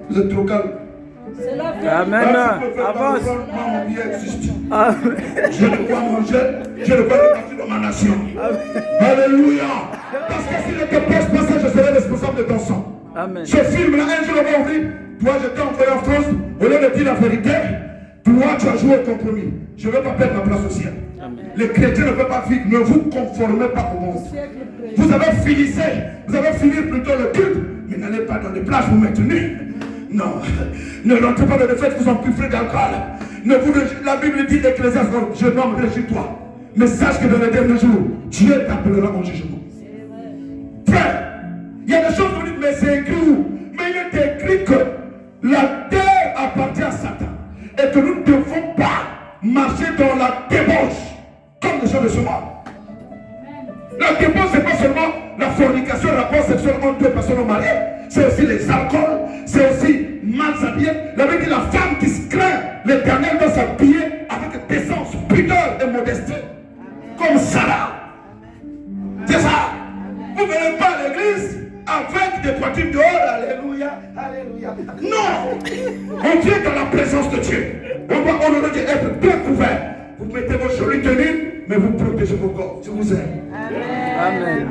Vous êtes trop calme. C'est la vie. Amen. Avance. Je ne dois manger, je ne dois pas partir de ma nation. Alléluia. Parce que si je ne te pose pas ça, je serai responsable de ton sang. Amen. Ce film-là, un jour, on va ouvrir. Toi, je t'ai envoyé en France. Au lieu de dire la vérité, toi, tu as joué au compromis. Je ne veux pas perdre ma place au ciel. Amen. Les chrétiens ne peuvent pas vivre. Ne vous conformez pas au monde. Vous avez fini plutôt le culte, mais n'allez pas dans les places vous maintenir. Non, ne rentrez pas dans le fait que vous empoufrez d'alcool. La Bible dit d'Ecclésiaste, jeune homme, réjouis-toi. Mais sache que dans les derniers jours, Dieu t'appellera en jugement. Frère, il y a des choses que vous dites, mais c'est écrit où? Mais il est écrit que la terre appartient à Satan. Et que nous ne devons pas marcher dans la débauche, comme les gens de ce monde. La débauche, ce n'est pas seulement la fornication, le rapport sexuel entre deux personnes mariées. C'est aussi les alcools, c'est aussi mal s'habiller. La Bible dit la femme qui se craint l'Éternel doit s'habiller avec décence, pudeur et modestie. Comme Sarah. C'est ça. Vous ne venez pas à l'église avec des poitrines dehors. Alléluia, alléluia. Non. On vient dans la présence de Dieu. On va honorer Dieu, être bien couvert. Vous mettez vos jolies tenues, mais vous protégez vos corps. Je vous aime. Amen.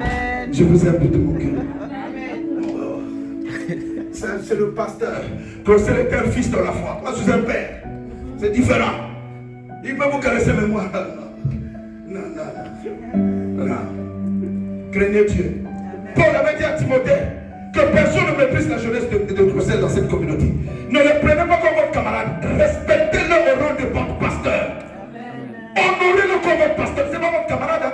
Je vous aime de tout mon cœur. C'est le pasteur. Quand c'est le fils de la foi. Moi, je suis un père. C'est différent. Il peut vous caresser, mais moi, non. Craignez Dieu. Paul avait dit à Timothée que personne ne méprise la jeunesse de Bruxelles dans cette communauté. Ne les prenez pas comme votre camarade. Respectez-le au rang de votre pasteur. Honorez-le comme votre pasteur. C'est pas votre camarade. Hein?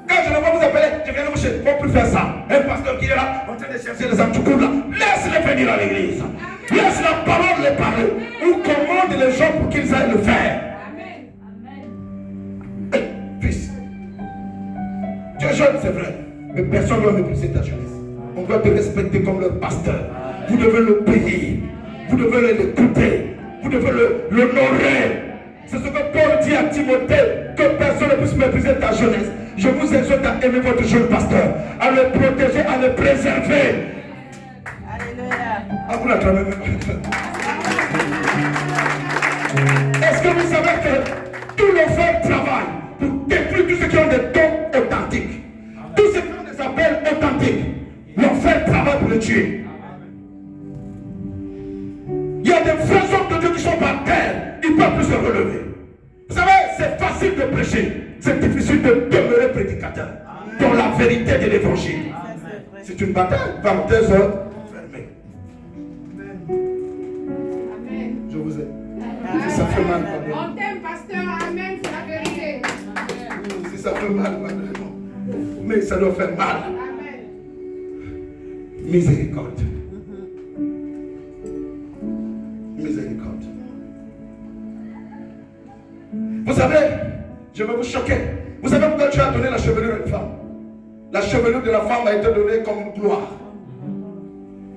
Quand je ne vais pas vous appeler, je viens de vous chercher. Il ne faut plus faire ça. Un pasteur qui est là, en train de chercher les anticours là. Laisse-les venir à l'église. Laisse la parole les parler. Ou commande les gens pour qu'ils aillent le faire. Fils, tu es jeune, c'est vrai. Mais personne ne doit mépriser ta jeunesse. On doit te respecter comme le pasteur. Vous devez le payer. Vous devez l'écouter. Vous devez l'honorer. C'est ce que Paul dit à Timothée, que personne ne puisse mépriser ta jeunesse. Je vous exhorte à aimer votre jeune pasteur, à le protéger, à le préserver. Alléluia. Ah, vous l'acclamez même. Est-ce que vous savez que tout l'enfer travaille pour détruire tous ceux qui ont des dons authentiques? Tous ceux qui ont des appels authentiques, l'enfer travaille pour les tuer. Il y a des vrais hommes de Dieu qui sont par terre, ils ne peuvent plus se relever. Vous savez, c'est facile de prêcher, c'est difficile de demeurer prédicateur dans la vérité de l'évangile. C'est une bataille, parenthèse fermée. Je vous aime. Si ça fait mal, on t'aime, pasteur, amen, c'est la vérité. Si ça fait mal, mais ça doit faire mal. Amen. Miséricorde. Miséricorde. Vous savez, je vais vous choquer. Vous savez pourquoi Dieu a donné la chevelure à une femme? La chevelure de la femme a été donnée comme une gloire.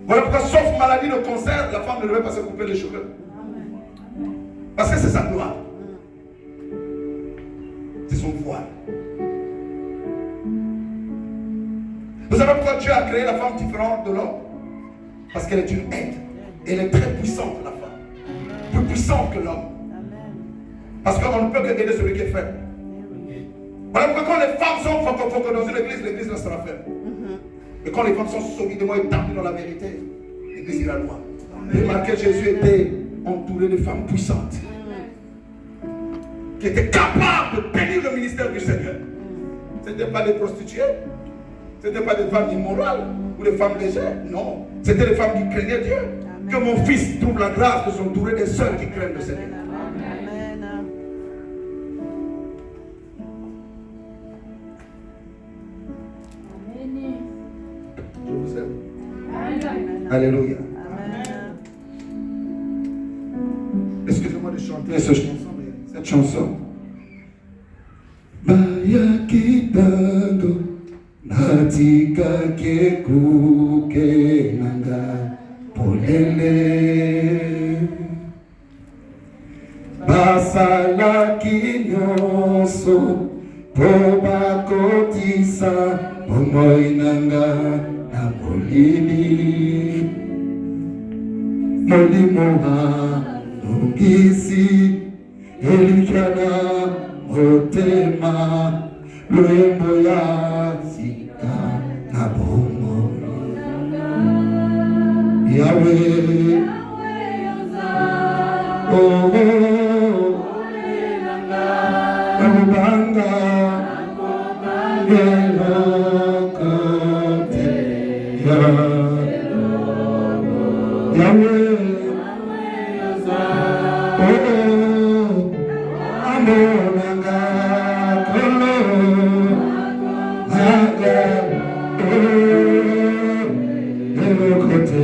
Voilà pourquoi, sauf maladie de cancer, la femme ne devait pas se couper les cheveux. Parce que c'est sa gloire. C'est son voile. Vous savez pourquoi Dieu a créé la femme différente de l'homme? Parce qu'elle est une aide. Elle est très puissante, la femme. Plus puissante que l'homme. Parce qu'on ne peut que aider celui qui est faible. Voilà pourquoi quand les femmes sont fortes dans une église, l'église restera faible. Et quand les femmes sont solidement établies dans la vérité, l'église ira loin. Remarquez, Jésus était entouré de femmes puissantes qui étaient capables de bénir le ministère du Seigneur. Ce n'étaient pas des prostituées, ce n'étaient pas des femmes immorales ou des femmes légères, non. C'était des femmes qui craignaient Dieu. Que mon fils trouve la grâce de s'entourer des sœurs qui craignent le Seigneur. Je vous aime. Alléluia. Excusez-moi de chanter cette chanson. Baya kitando natika kekuke nanga polele basala kinyoso poba kotisa pomoinanga na molili molimoha nungisi elikana motema lwembo ya sika na bomo Yahweh. Oh, oh, Amubanga, Yelokote, Yahweh. Oh, Amubanga, Kolo, Zaga, Yelokote.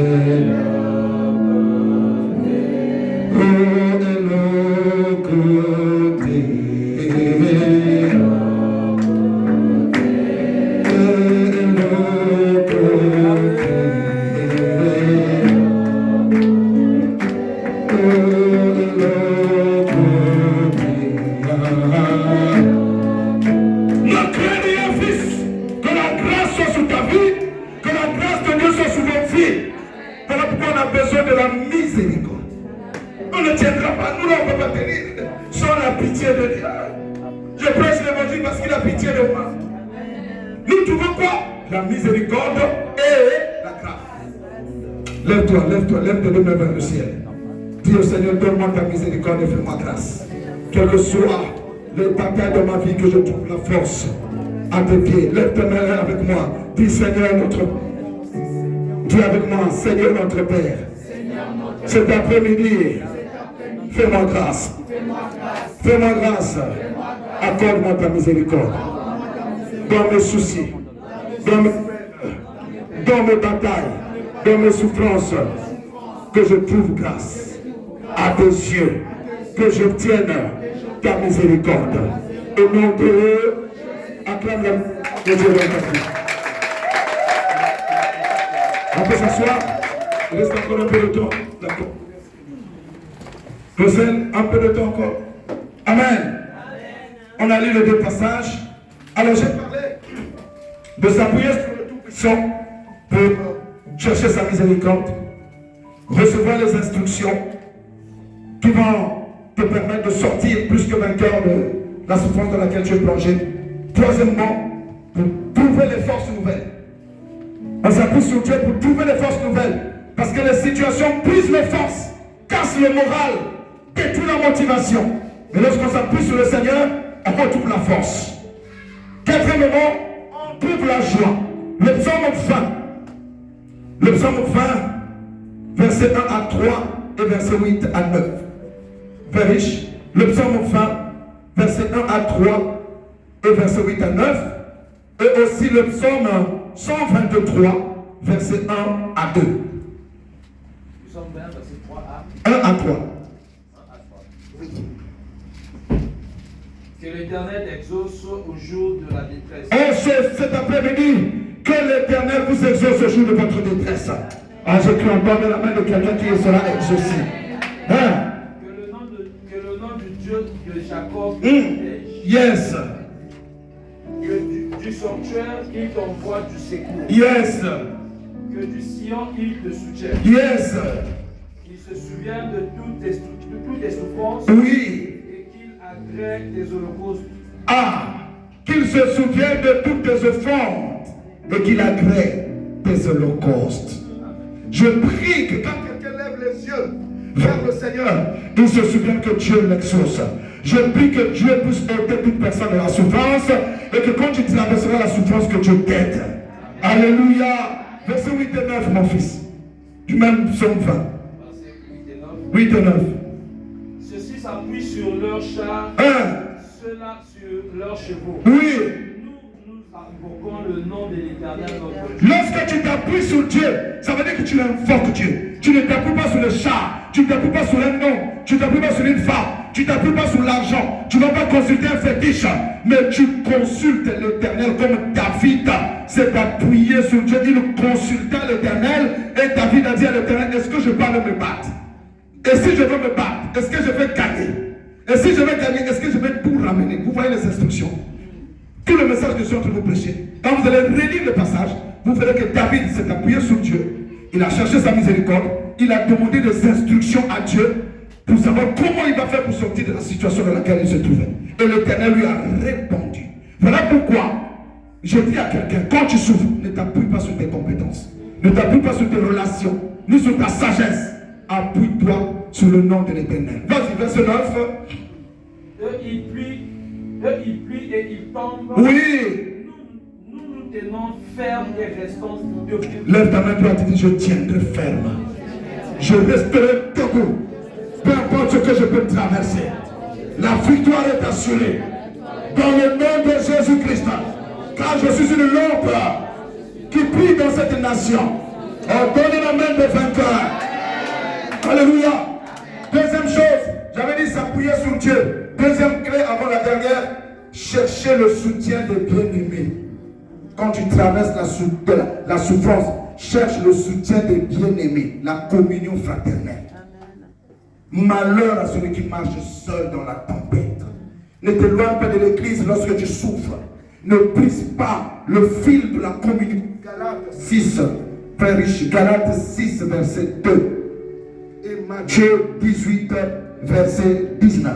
Lève-toi de mains vers le ciel. Dis au Seigneur, donne-moi ta miséricorde et fais-moi grâce. Quel que soit le bataille de ma vie, que je trouve la force à tes pieds. Lève tes mains avec moi. Dis Seigneur notre... Dis avec moi, Seigneur notre Père. Cet après-midi, fais-moi grâce. Fais-moi grâce. Accorde-moi ta miséricorde. Dans mes soucis, dans mes batailles, dans mes souffrances, que je trouve grâce à tes yeux, que j'obtienne ta miséricorde. Au nom de eux, acclame le Dieu de ta vie. On peut s'asseoir. Il reste encore un peu de temps. D'accord. Roselle, un peu de temps encore. Amen. On a lu les deux passages. Alors j'ai parlé de s'appuyer sur le Tout-Puissant pour chercher sa miséricorde, recevoir les instructions qui vont te permettre de sortir plus que vainqueur de la souffrance dans laquelle tu es plongé. Troisièmement, pour trouver les forces nouvelles. On s'appuie sur Dieu pour trouver les forces nouvelles. Parce que les situations brisent les forces, cassent le moral, détruisent la motivation. Mais lorsqu'on s'appuie sur le Seigneur, on retrouve la force. Quatrièmement, on trouve la joie. Le psaume 20. Le psaume 20, verset 1 à 3 et verset 8 à 9. Très riche. Le psaume 20, verset 1 à 3 et verset 8 à 9. Et aussi le psaume 123, verset 1 à 2. Psaume 20, verset 3 à 1 à 3. Que l'Éternel exauce au jour de la détresse. Oh, cet après-midi, que l'Éternel vous exauce au jour de votre détresse. Ah, je crie encore de la main de quelqu'un qui sera exaucé. Hein? Que le nom du Dieu de Jacob protège. Yes. Que du sanctuaire, il t'envoie du secours. Yes. Que du Sion, il te soutienne. Yes. Qu'il se souvienne de toutes tes souffrances. Oui. Agrée tes holocaustes. Ah, qu'il se souvienne de toutes tes offrandes et qu'il agrée tes holocaustes. Je prie que quand quelqu'un lève les yeux vers le Seigneur, il se souvienne que Dieu l'exauce. Je prie que Dieu puisse ôter toute personne de la souffrance et que quand tu traverseras la souffrance, que Dieu t'aide. Alléluia. Verset 8 et 9, mon fils. Du même psaume 20. Verset 8 et 9. Ceux-ci s'appuient sur leurs chars, ceux-là sur leurs chevaux. Oui. Nous invoquons le nom de l'Éternel notre Dieu. Lorsque tu t'appuies sur Dieu, ça veut dire que tu invoques Dieu. Tu ne t'appuies pas sur le char, tu ne t'appuies pas sur un nom, tu ne t'appuies pas sur une femme, tu ne t'appuies pas sur l'argent, tu ne vas pas consulter un fétiche, mais tu consultes l'Éternel comme David s'est appuyé sur Dieu. Il consulta l'Éternel et David a dit à l'Éternel, est-ce que je dois me battre? Et si je veux me battre, est-ce que je vais gagner? Et si je vais gagner, est-ce que je vais tout ramener? Vous voyez les instructions. Tout le message que je suis en train de vous prêcher. Quand vous allez relire le passage, vous verrez que David s'est appuyé sur Dieu. Il a cherché sa miséricorde. Il a demandé des instructions à Dieu pour savoir comment il va faire pour sortir de la situation dans laquelle il se trouvait. Et l'Éternel lui a répondu. Voilà pourquoi je dis à quelqu'un, quand tu souffres, ne t'appuie pas sur tes compétences. Ne t'appuie pas sur tes relations. ni sur ta sagesse. Appuie-toi sur le nom de l'Éternel. Vas-y, verset 9. Il plie et il tombe. Oui. Nous tenons ferme et restons debout. Lève ta main, toi, tu dis, je tiendrai ferme. Je resterai debout. Peu importe ce que je peux traverser. La victoire est assurée. Dans le nom de Jésus-Christ. Car je suis une lampe qui brille dans cette nation. Donne la main de vainqueur. Alléluia. Deuxième chose, j'avais dit s'appuyer sur Dieu. Deuxième clé avant la dernière, chercher le soutien des bien-aimés. Quand tu traverses la souffrance, cherche le soutien des bien-aimés, la communion fraternelle. Malheur à celui qui marche seul dans la tempête. Ne t'éloigne pas de l'église lorsque tu souffres. Ne brise pas le fil de la communion. Galates 6, frère riche, Galates 6, verset 2. Et Matthieu 18, verset 19.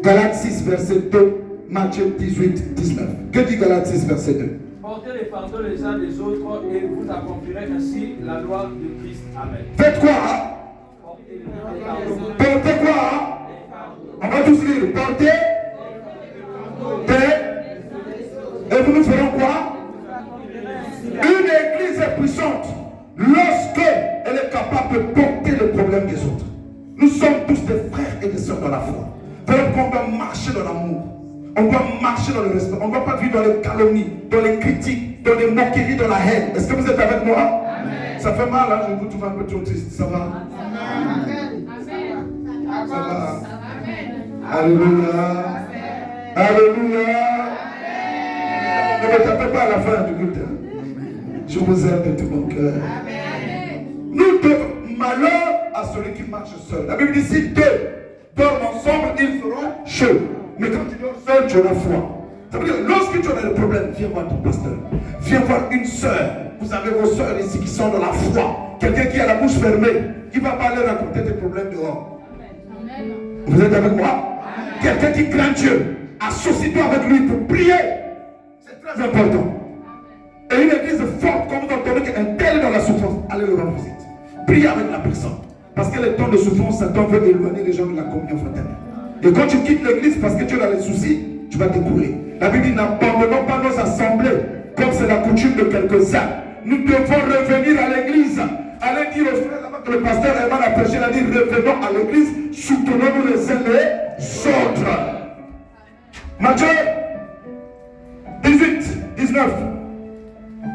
Galates 6, verset 2. Matthieu 18, 19. Que dit Galates 6, verset 2? Portez les fardeaux les uns des autres et vous accomplirez ainsi la loi de Christ. Amen. Faites quoi? Portez quoi? On va tous lire. Portez. Et vous nous ferons quoi? Une église est puissante lorsque elle est capable de porter les problèmes des autres. Nous sommes tous des frères et des sœurs dans la foi. Frère, on doit marcher dans l'amour. On doit marcher dans le respect. On ne doit pas vivre dans les calomnies, dans les critiques, dans les moqueries, dans la haine. Est-ce que vous êtes avec moi? Amen. Ça fait mal, hein? Je vous trouve un peu trop triste. Ça va? Amen. Ça va? Alléluia. Alléluia. Ne me tapez pas à la fin du culte. Je vous aime de tout mon cœur. Nous devons, malheur à celui qui marche seul. La Bible dit si deux dorment ensemble, ils feront chaud. Mais quand tu dors seul, tu as la foi. Ça veut dire, lorsque tu as des problèmes, viens voir ton pasteur. Viens voir une sœur. Vous avez vos sœurs ici qui sont dans la foi. Quelqu'un qui a la bouche fermée, qui ne va pas aller raconter tes problèmes dehors. Amen. Vous êtes avec moi? Quelqu'un qui craint Dieu, associe-toi avec lui pour prier. C'est très important. Et une église forte, comme vous entendez qu'un tel est dans la souffrance, allez le rendre visite. Priez avec la personne. Parce que les temps de souffrance, Satan veut éloigner les gens de la communion fraternelle. Et quand tu quittes l'église parce que tu as des soucis, tu vas t'écrouler. La Bible dit, n'abandonnons pas nos assemblées, comme c'est la coutume de quelques-uns. Nous devons revenir à l'église. Allez dire aux frères là-bas que le pasteur Herman a prêché, il a dit, revenons à l'église, soutenons-nous les uns les autres. Matthieu 18, 19.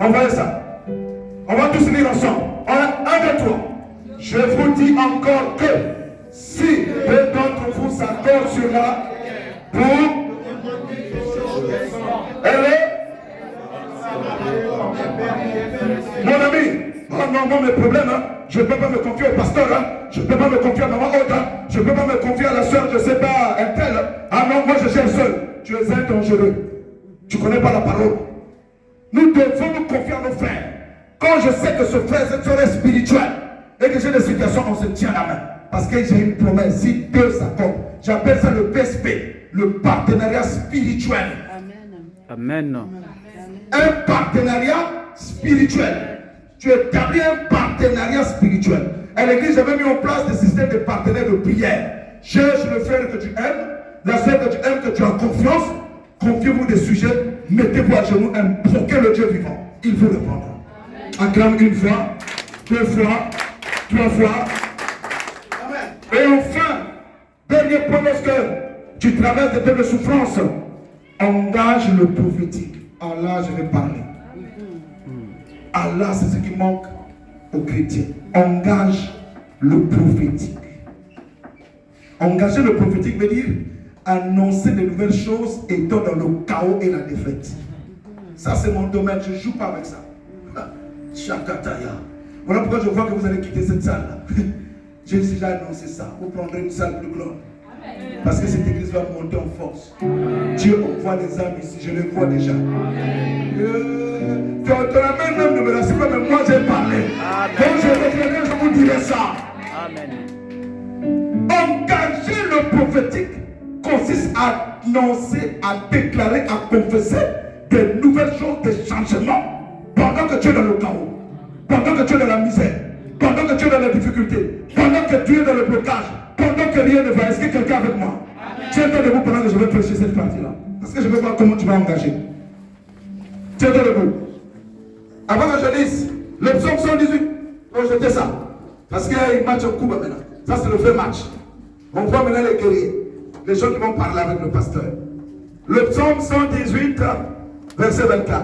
On va lire ça. On va tous lire ensemble. Un, deux, trois. Je vous dis encore que si deux d'entre vous s'accordent sur la pour mon ami, oh non, moi mes problèmes, hein, je ne peux pas me confier au pasteur, hein, je ne peux pas me confier à maman autre, hein, je ne peux pas me confier à la soeur, je ne sais pas, un tel. Ah non, moi je gère seul. Tu es un dangereux. Tu ne connais pas la parole. Nous devons nous confier à nos frères. Quand je sais que ce frère est spirituel et que j'ai des situations, on se tient la main. Parce que j'ai une promesse, si deux s'accordent, j'appelle ça le PSP, le partenariat spirituel. Amen. Un partenariat spirituel. Tu établis un partenariat spirituel. À l'église, j'avais mis en place des systèmes de partenaires de prière. Cherche le frère que tu aimes, la sœur que tu aimes, que tu as confiance. Confiez-vous des sujets, mettez-vous à genoux, invoquez le Dieu vivant. Il vous répondra. Acclame une fois, deux fois, trois fois. Et enfin, dernier point, lorsque tu traverses des temps de souffrance, engage le prophétique. Allah, je vais parler. Allah, c'est ce qui manque aux chrétiens. Engage le prophétique. Engager le prophétique veut dire annoncer de nouvelles choses étant dans le chaos et la défaite. Ça, c'est mon domaine. Je ne joue pas avec ça. Chakataya. Voilà pourquoi je vois que vous allez quitter cette salle-là. J'ai déjà annoncé ça. Vous prendrez une salle plus grande. Parce que cette église va monter en force. Dieu envoie des âmes ici. Je les vois déjà. Tu as même ne me laisse pas, mais moi j'ai parlé. Donc je reviendrai, je vous dirai ça. Amen. Engager le prophétique consiste à annoncer, à déclarer, à confesser des nouvelles choses, des changements pendant que tu es dans le chaos, pendant que tu es dans la misère, pendant que tu es dans la difficulté, pendant que tu es dans le blocage, pendant que rien ne va, est-ce que quelqu'un est avec moi? Tiens-toi debout pendant que je vais prêcher cette partie-là. Parce que je veux voir comment tu vas engager. Tiens-toi debout. Avant que je lise le psaume 118, on jetait ça. Parce qu'il y a un match en Cuba maintenant. Ça, c'est le vrai match. On voit maintenant les guerriers, les gens qui vont parler avec le pasteur. Le psaume 118, verset 24.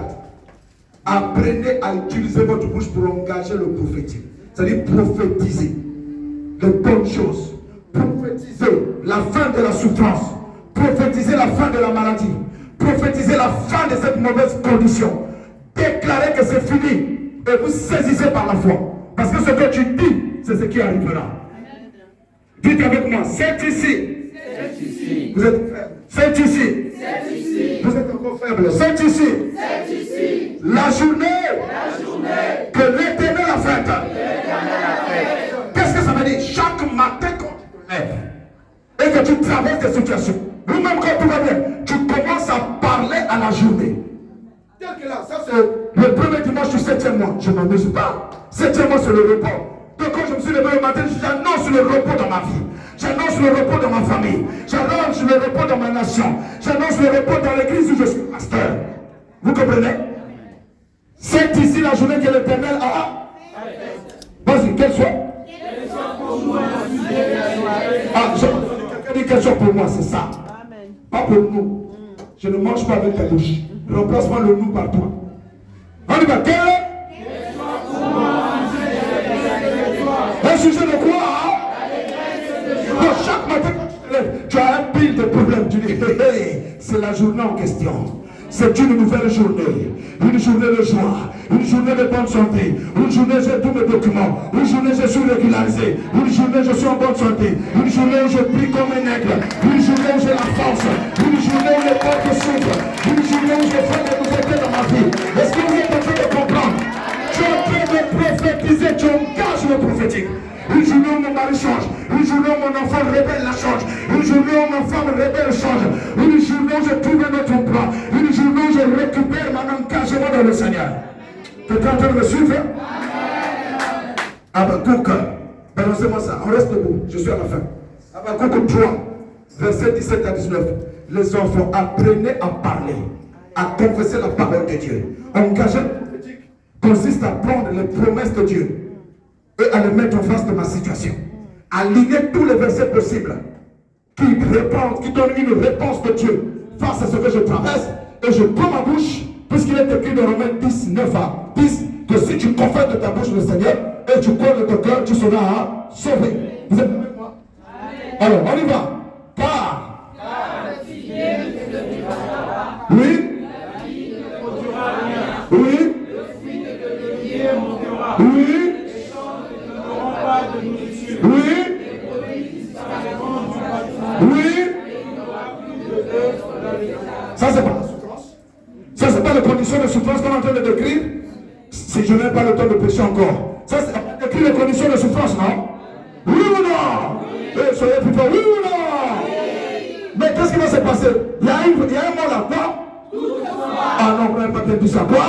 Apprenez à utiliser votre bouche pour engager le prophétique. C'est-à-dire prophétiser de bonnes choses. Prophétiser la fin de la souffrance. Prophétiser la fin de la maladie. Prophétiser la fin de cette mauvaise condition. Déclarer que c'est fini. Et vous saisissez par la foi. Parce que ce que tu dis, c'est ce qui arrivera. Dites avec moi, c'est ici. C'est ici. Vous êtes faible. C'est ici. C'est ici. Vous êtes encore faible. C'est ici. C'est ici. La journée que l'Éternel a faite. Qu'est-ce que ça veut dire? Chaque matin quand tu te lèves et que tu traverses des situations, ou même quand tout va bien, tu commences à parler à la journée. Tel que là, ça c'est le premier dimanche du 7e mois. Je ne m'amuse pas. 7e mois, c'est le repos. Donc quand je me suis levé le matin, j'annonce le repos dans ma vie. J'annonce le repos dans ma famille. J'annonce le repos dans ma nation. J'annonce le repos dans l'église où je suis pasteur. Vous comprenez? C'est ici la journée que l'Éternel a. Vas-y, qu'elle soit. Ah, quelqu'un dit qu'elle soit pour moi, c'est ça. Pas pour nous. Je ne mange pas avec ta bouche. Remplace-moi le nous par toi. On y va. Un sujet de quoi? Donc chaque matin quand tu te lèves, tu as un pile de problèmes. Tu dis, hey, c'est la journée en question. C'est une nouvelle journée. Une journée de joie. Une journée de bonne santé. Une journée où j'ai tous mes documents. Une journée où je suis régularisé. Une journée où je suis en bonne santé. Une journée où je prie comme un aigle. Une journée où j'ai la force. Une journée où les portes s'ouvrent. Une journée où je fais des nouveautés dans ma vie. Est-ce que vous êtes en train de comprendre? Tu es en train de prophétiser. Tu engages le prophétique. Une journée où mon mari change. Une journée où mon enfant rebelle la change. Une journée où ma femme rebelle change. Une journée où je trouve un autre emploi. Une journée où je récupère mon engagement dans le Seigneur. Tu es en train de me suivre? Habakkuk, balancez-moi ça. On reste debout. Je suis à la fin. Habakkuk 3, verset 17 à 19. Les enfants, apprenez à parler, à confesser la parole de Dieu. Engager le prophétique consiste à prendre les promesses de Dieu et à les mettre en face de ma situation. Aligner tous les versets possibles qui répondent, qui donnent une réponse de Dieu face à ce que je traverse. Et je prends ma bouche, puisqu'il est écrit dans Romains 10, 9 à 10, que si tu confesses de ta bouche le Seigneur et tu crois de ton cœur, tu seras sauvé. Vous êtes avec moi? Alors, on y va. Car oui. Oui. Oui. Oui. Oui. Ça c'est pas la souffrance. Ça c'est pas les conditions de souffrance qu'on est en train de décrire. Si je n'ai pas le temps de prêcher encore. Ça c'est décrire les conditions de souffrance, non? Oui ou non? Et soyez plus fort. Oui ou non? Mais qu'est-ce qui va se passer? Il y a un mot là, quoi? Ah non, vous n'avez pas bien dit ça, quoi?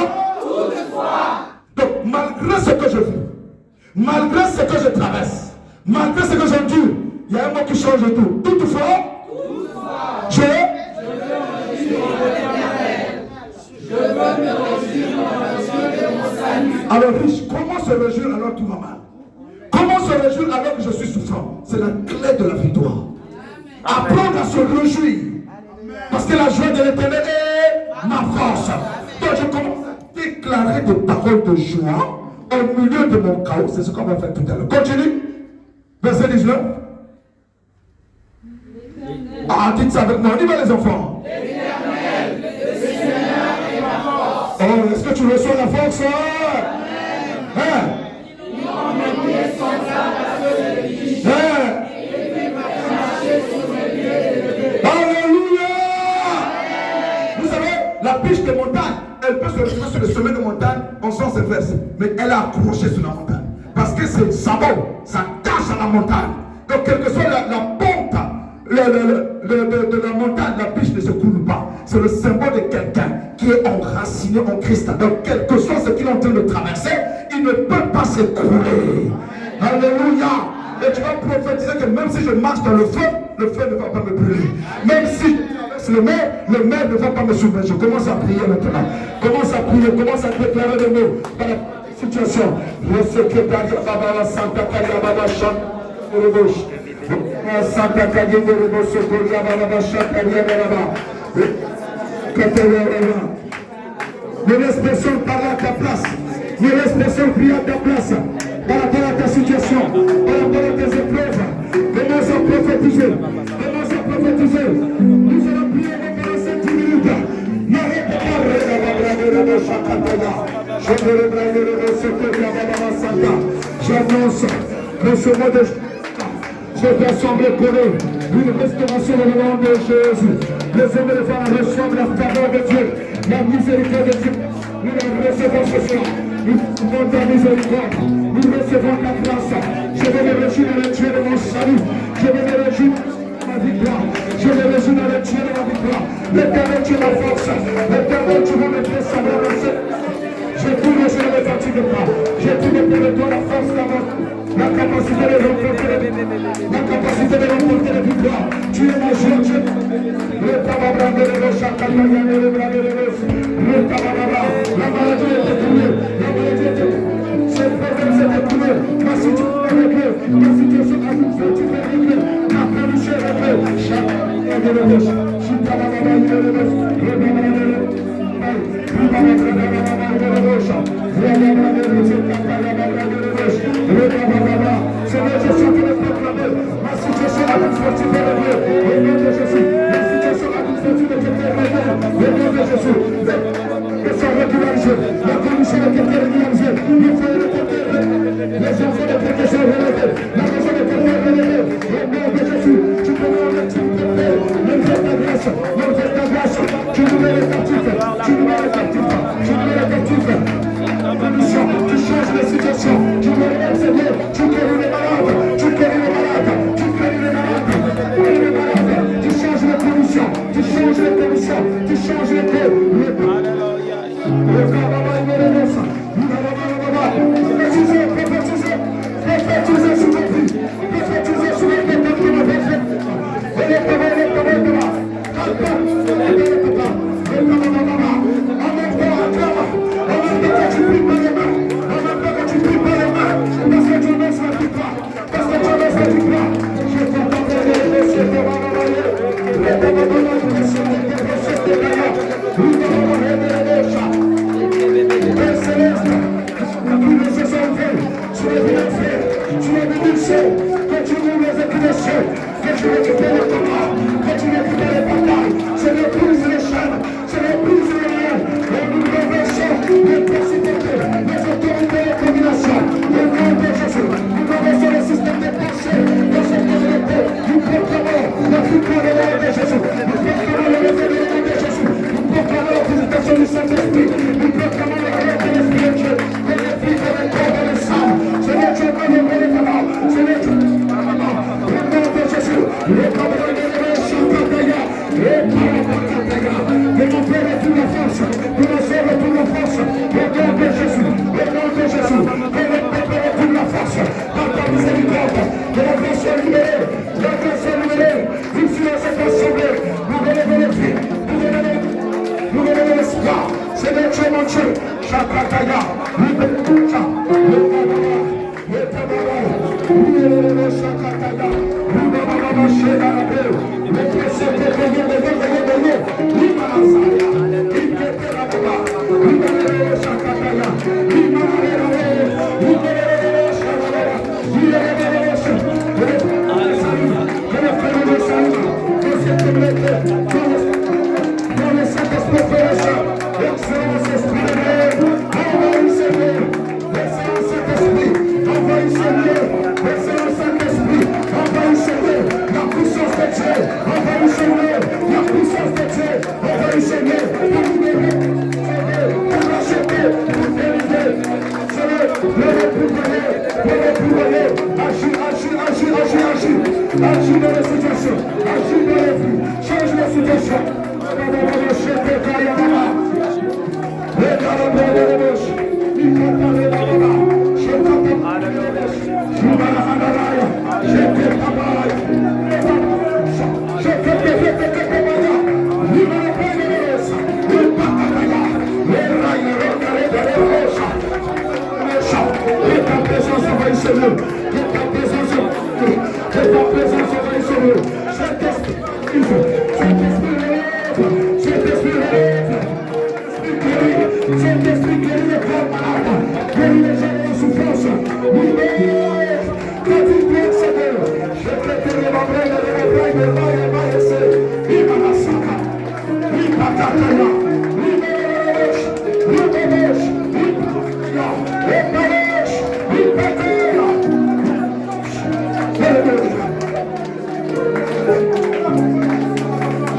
Donc malgré ce que je vis, malgré ce que je traverse, malgré ce que j'endure, il y a un mot qui change tout. Toutefois, je veux me réjouir de mon salut. Alors riche, comment se réjouir alors que tout va mal? Comment se réjouir alors que je suis souffrant? C'est la clé de la victoire. Apprendre à se réjouir. Parce que la joie de l'Éternel est ma force. Donc je commence à déclarer des paroles de joie au milieu de mon chaos. C'est ce qu'on va faire tout à l'heure. Continue. Verset 19. Ah, dites ça avec moi. On y va les enfants. L'Éternel, le Seigneur est ma force. Oh, est-ce que tu reçois la force? Hein? Il rend mes pieds semblables à ceux de l'Église. Et il fait marcher sur mes pieds. Alléluia! Vous savez, la biche de montagne, elle peut se retrouver sur le sommet de montagne, on sent ses fesses, mais elle est accrochée sur la montagne. Parce que c'est sabot, ça cache à la montagne. Donc, quelle que soit la pente de la montagne, la biche ne se coule pas. C'est le symbole de quelqu'un qui est enraciné en Christ. Donc, quel que soit ce qu'il est en train de traverser, il ne peut pas s'écrouler. Alléluia. Et tu vas prophétiser que même si je marche dans le feu ne va pas me brûler. Même si je traverse le mer ne va pas me submerger. Je commence à prier maintenant. Commence à prier, commence à déclarer des mots dans la situation. Le secrétariat Baba Santa Caria Baba Chanta Santa Caria Baba Sokoria Baba Chanta Baba. Ne laisse personne parler à ta place. Ne laisse personne prier à ta place. Par rapport à ta situation, par rapport à tes épreuves. Commence à prophétiser. Commence à prophétiser. Nous allons prier pendant 5 minutes. N'arrête pas. J'annonce que ce mois de cette assemblée connaît une restauration dans le nom de Jésus. Les hommes et les femmes reçoivent la faveur de Dieu, la miséricorde de Dieu. Nous la recevons ce soir. Nous recevons ta miséricorde. Nous recevons ta grâce. Je vais me réjouir dans le Dieu de mon salut. Je vais me réjouir dans ma victoire. Je vais me réjouir dans le Dieu de ma victoire. L'éternel, tu es ma force. L'éternel, tu vas me faire savoir dans cette. Je tourne et je ne me fatigue pas. Je tourne pour de toi la force d'avoir. La capacité de remporter les victoires. Tu es mon Dieu, Dieu. Le tabac de le la maladie est détruite. La maladie est détruite. Ce problème s'est détruit. Ma situation est réglée. Ma situation administrative est réglée. Ma pollution est réglée. Seigneur, je suis venu proclamer ma situation administrative est réglée. Au nom de Jésus, ma situation administrative est réglée. Au nom de Jésus, les sont régularisés. La commission est régularisée. Le feu est réglé. Les enfants de Dieu sont relevés. La maison de Dieu est relevée. Au nom de Jésus, tu peux nous remettre une paix. L'envers ta grâce. L'envers ta grâce. Tu nous mets les captifs. Tu nous mets les captifs. Tu nous mets les captifs. Tu changes les situations. Tu nous mets les Seigneur. Tu guéris les malades. Tu guéris les malades. Tu guéris les malades. Tu changes les conditions. Tu changes les conditions. Tu changes les cœurs. Prophétisez sous mon prix. Prophétisez sous les méthodes qui m'ont fait. Hallelujah.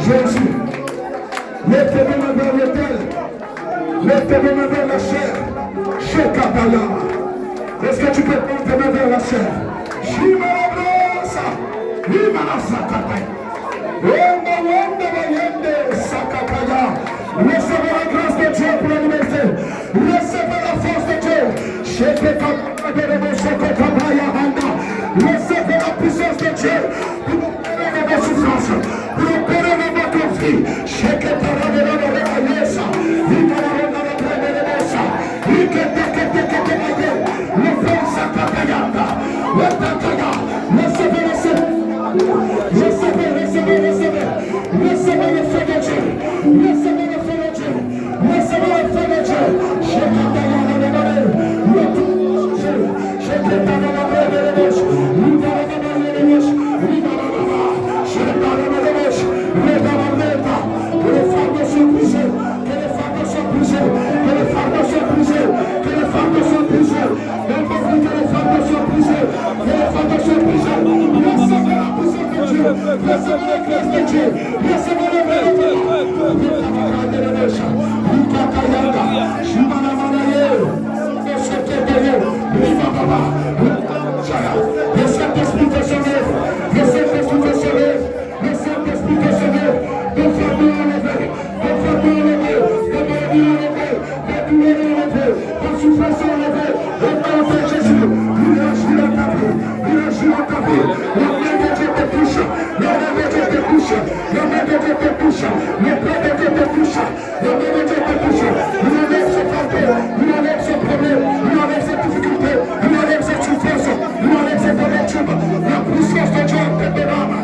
Jésus, mettez vos mains vers l'autel, mettez vos mains vers la chair. Est-ce que tu peux prendre tes mains vers la chair? Recevez la grâce de Dieu pour la liberté. Recevez la force de Dieu. Recevez la puissance de Dieu pour opérer dans vos souffrances, pour opérer dans votre vie. Recevez le feu de Dieu. Recevez le feu de Dieu. Recevez le feu de Dieu. Que les fardeaux soient brisés. Que les fardeaux soient brisés. Que les fardeaux soient brisés. Que les fardeaux soient brisés. Que les fardeaux soient brisés. Que les fardeaux soient brisés. Recevez la puissance de Dieu. Recevez la grâce de Dieu. Recevez le feu de Dieu. Le Saint-Esprit te sauve. Le Saint-Esprit te sauve. Le Saint-Esprit te sauve. Des fardeaux enlevés. Des fardeaux enlevés. Des maladies enlevées. Des douleurs enlevées. Des souffrances enlevées. Au nom de Jésus. Il agit dans ta vie. Il agit dans ta vie. La main de Dieu te touche. La main de Dieu te touche. La main de Dieu te touche. Le bras de Dieu te touche. La main de Dieu te touche. Il enlève ce fardeau. Il enlève ce problème. Il enlève cette difficulté. Il enlève cette souffrance. Il enlève cette amertume. La puissance de Dieu te démarre.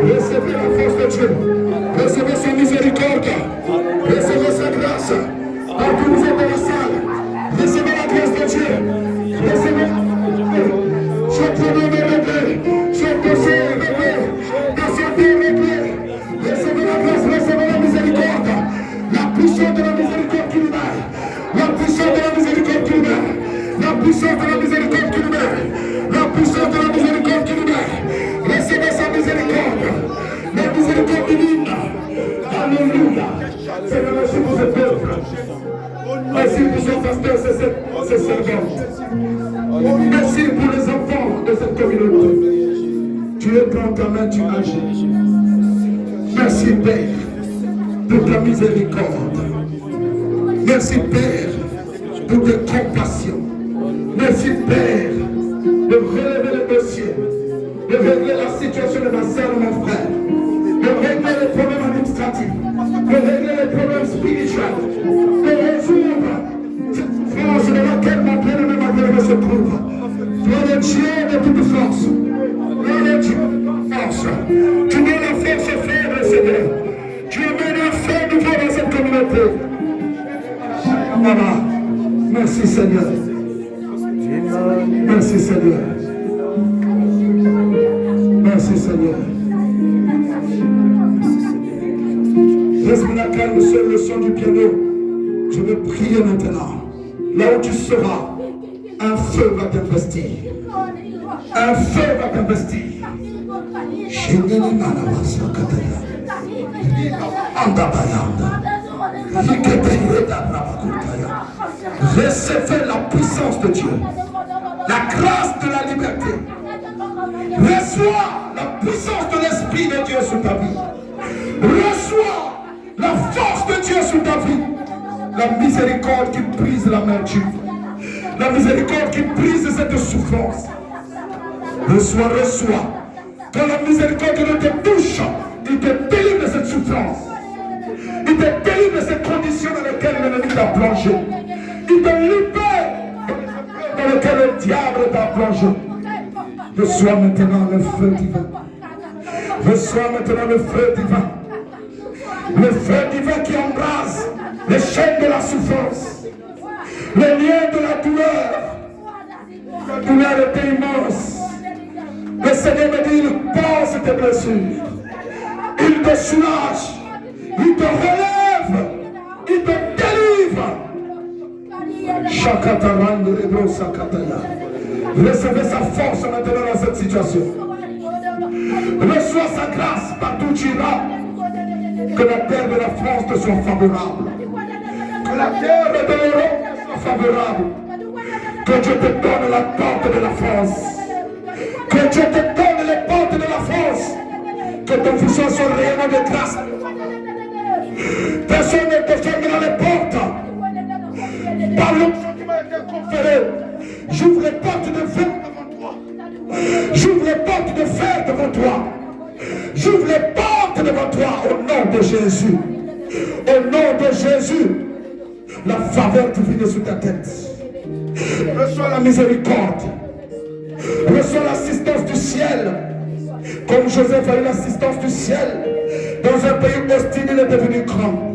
Recevez la force de Dieu. Recevez sa miséricorde. Recevez sa grâce. Quand vous êtes dans la salle, recevez la grâce de Dieu. Recevez chaque problème est réglé. Chaque dossier est réglé. Ta santé est réglée. Recevez la grâce, recevez la miséricorde. La puissance de la miséricorde qui libère. La puissance de la miséricorde qui libère. La puissance de la miséricorde qui libère. La puissance de la miséricorde qui libère. Recevez sa miséricorde. La miséricorde divine. Alléluia. Seigneur, merci pour ce peuple. Merci pour son pasteur, ses servants. Merci pour les enfants de cette communauté. Tu es prends ta main, tu agis. Merci Père pour ta miséricorde. Merci Père pour ta compassion. Merci Père de relever le dossier, de régler la situation de ma soeur et mon frère, de régler les problèmes administratifs, de régler les problèmes spirituels, de résoudre cette souffrance dans laquelle ma bien-aimée, ma bien-aimée se trouve. Toi le Dieu de toute force, toi le Dieu de toute force, tu mets la force au frère, Seigneur. Tu mets la force Merci Seigneur. Merci Seigneur. Merci Seigneur. Reste-moi calme sur le son du piano. Je vais prier maintenant. Là où tu seras, un feu va t'investir. Un feu va t'investir. Recevez la puissance de Dieu, la grâce de la liberté. Reçois la puissance de l'Esprit de Dieu sur ta vie. Reçois la force de Dieu sur ta vie. La miséricorde qui brise l'amertume. La miséricorde qui brise cette souffrance. Reçois, reçois. Quand la miséricorde de Dieu te touche, il te délivre de cette souffrance. Il te délivre de ces conditions dans lesquelles l'ennemi t'a plongé. Il te libère dans lesquelles le diable t'a plongé. Reçois maintenant le feu divin. Reçois maintenant le feu divin. Le feu divin qui embrase les chaînes de la souffrance. Les liens de la douleur. La douleur était immense. Le Seigneur me dit, il pense tes blessures. Il te soulage. Il te relève. Il te délivre. Recevez sa force maintenant dans cette situation. Reçois sa grâce partout où tu iras. Que la terre de la France te soit favorable. Que la terre de l'Europe te soit favorable. Que Dieu te donne la porte de la France. Que Dieu te donne les portes de la France. Que ton fils soit réellement de grâce. Personne ne te fermera les portes. Par l'option qui m'a été conférée, j'ouvre les portes de fer devant toi. J'ouvre les portes de fer devant toi. J'ouvre les portes devant toi au nom de Jésus. Au nom de Jésus, la faveur divine est sur ta tête. Reçois la miséricorde. Reçois l'assistance du ciel. Comme Joseph a eu l'assistance du ciel. Dans un pays hostile, il est devenu grand.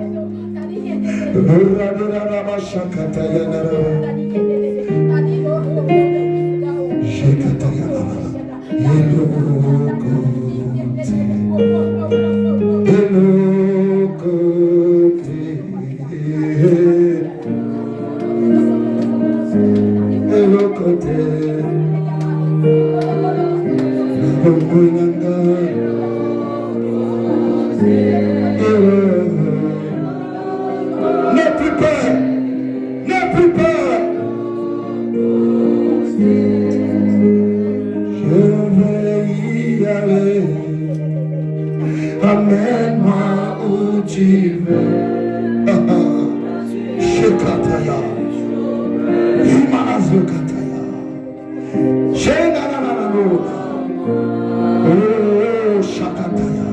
N'aie plus peur. N'aie plus peur. Je vais y aller. Amène-moi où tu veux. Shekataya. Imanazokataya. Shenananananona. Oh, Shakataya.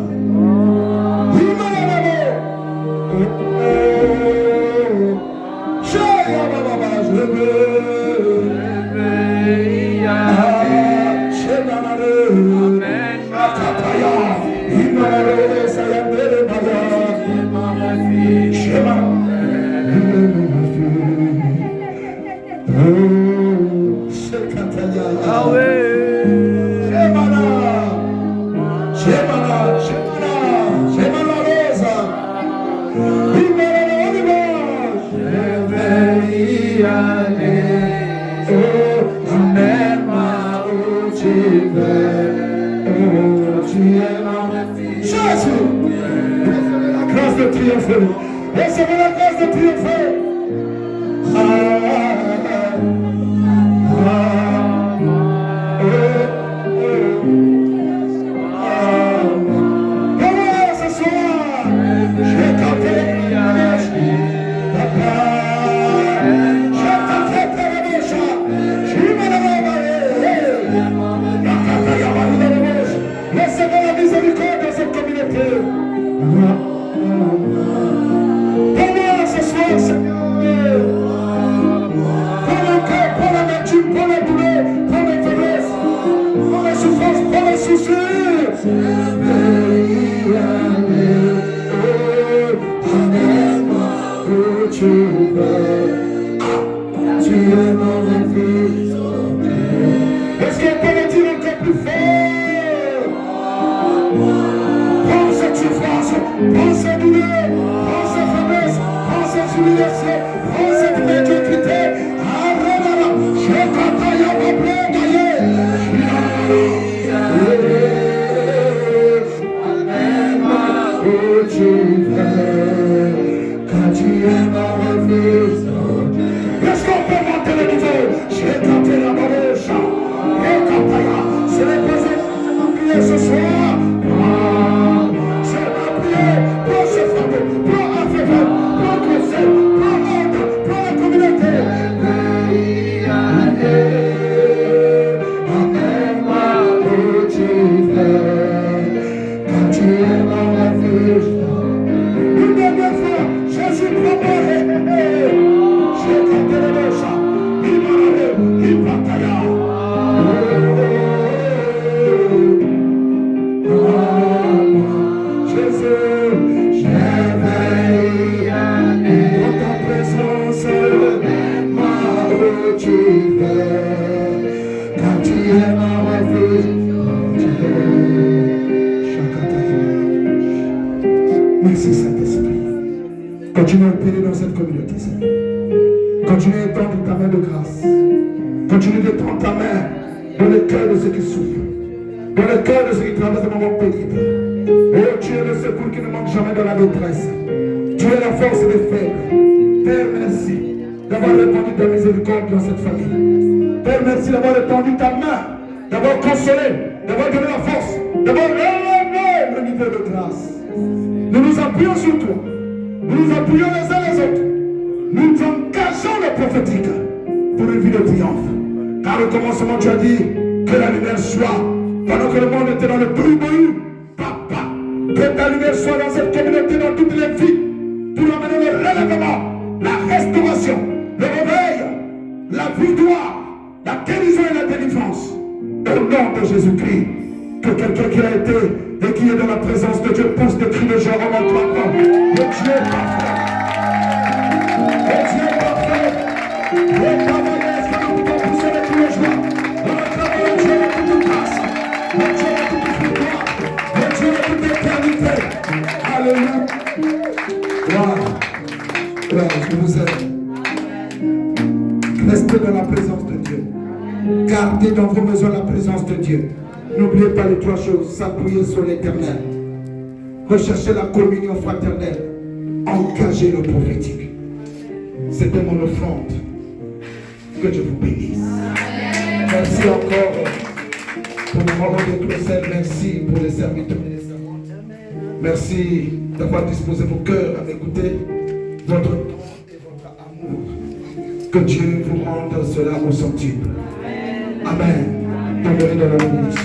Recevez la grâce de triompher. Comment ce soir? Je vais tenter. Je t'entends faire la bouche. Je me lève. Recevez la miséricorde de cette communauté. Seigneur, cette douleur, prends cette faiblesse, prends cette humiliation, prends cette médiocrité. Arrête-la. Je t'entends, y'a pas plein d'ailleurs. Où tu veux, quand tu es mon refuge. Est-ce qu'on peut monter le niveau? J'ai tenté la bouche. Et quand ce n'est pas un prier ce soir. C'est ma prière. Prends ce fardeau, prends un faveur, prends conseil, prends l'ordre, prends la communauté. Emmène-moi où tu veux, quand tu es mon refuge. Une dernière fois, Jésus promet. J'ai tenté le bouche. Il m'a donné, il batailla. Merci Saint-Esprit. Continue à opérer dans cette communauté, Seigneur. Continue à étendre ta main de grâce. Continue de prendre ta main dans le cœur de ceux qui souffrent, dans le cœur de ceux qui traversent des moments pénibles. Oh, tu es le secours qui ne manque jamais dans la détresse. Tu es la force des faibles. Père, merci d'avoir répandu ta miséricorde dans cette famille. Père, merci d'avoir répandu ta main, d'avoir consolé, d'avoir donné la force, d'avoir élevé le niveau de grâce. Nous nous appuyons sur toi. Nous nous appuyons les uns les autres. Nous engageons le prophétique pour une vie de triomphe. Car au commencement, tu as dit que la lumière soit. Pendant que le monde était dans le bruit, Papa, que ta lumière soit dans cette communauté, dans toutes les vies, pour amener le relèvement, la restauration, le réveil, la victoire, la guérison et la délivrance. Au nom de Jésus-Christ, que quelqu'un qui a été et qui est dans la présence de Dieu pousse des cris de joie en maintenant. Le Dieu est parfait. Le Dieu est parfait. Le travail, est-ce que nous pouvons pousser des cris de joie? Dans le travail, le Dieu est toute grâce. Le Dieu est toute victoire. Le Dieu est toute éternité. Alléluia. Gloire. Gloire, je vous aime. Restez dans la présence de Dieu. Gardez dans vos maisons la présence de Dieu. N'oubliez pas les trois choses. S'appuyer sur l'Éternel. Rechercher la communion fraternelle. Engager le prophétique. C'était mon offrande. Que Dieu vous bénisse. Merci encore pour le moment de Clossel. Merci pour les serviteurs et les servantes. Merci d'avoir disposé vos cœurs à m'écouter. Votre temps et votre amour. Que Dieu vous rende cela au centuple. Amen. Bienvenue dans la bénédiction.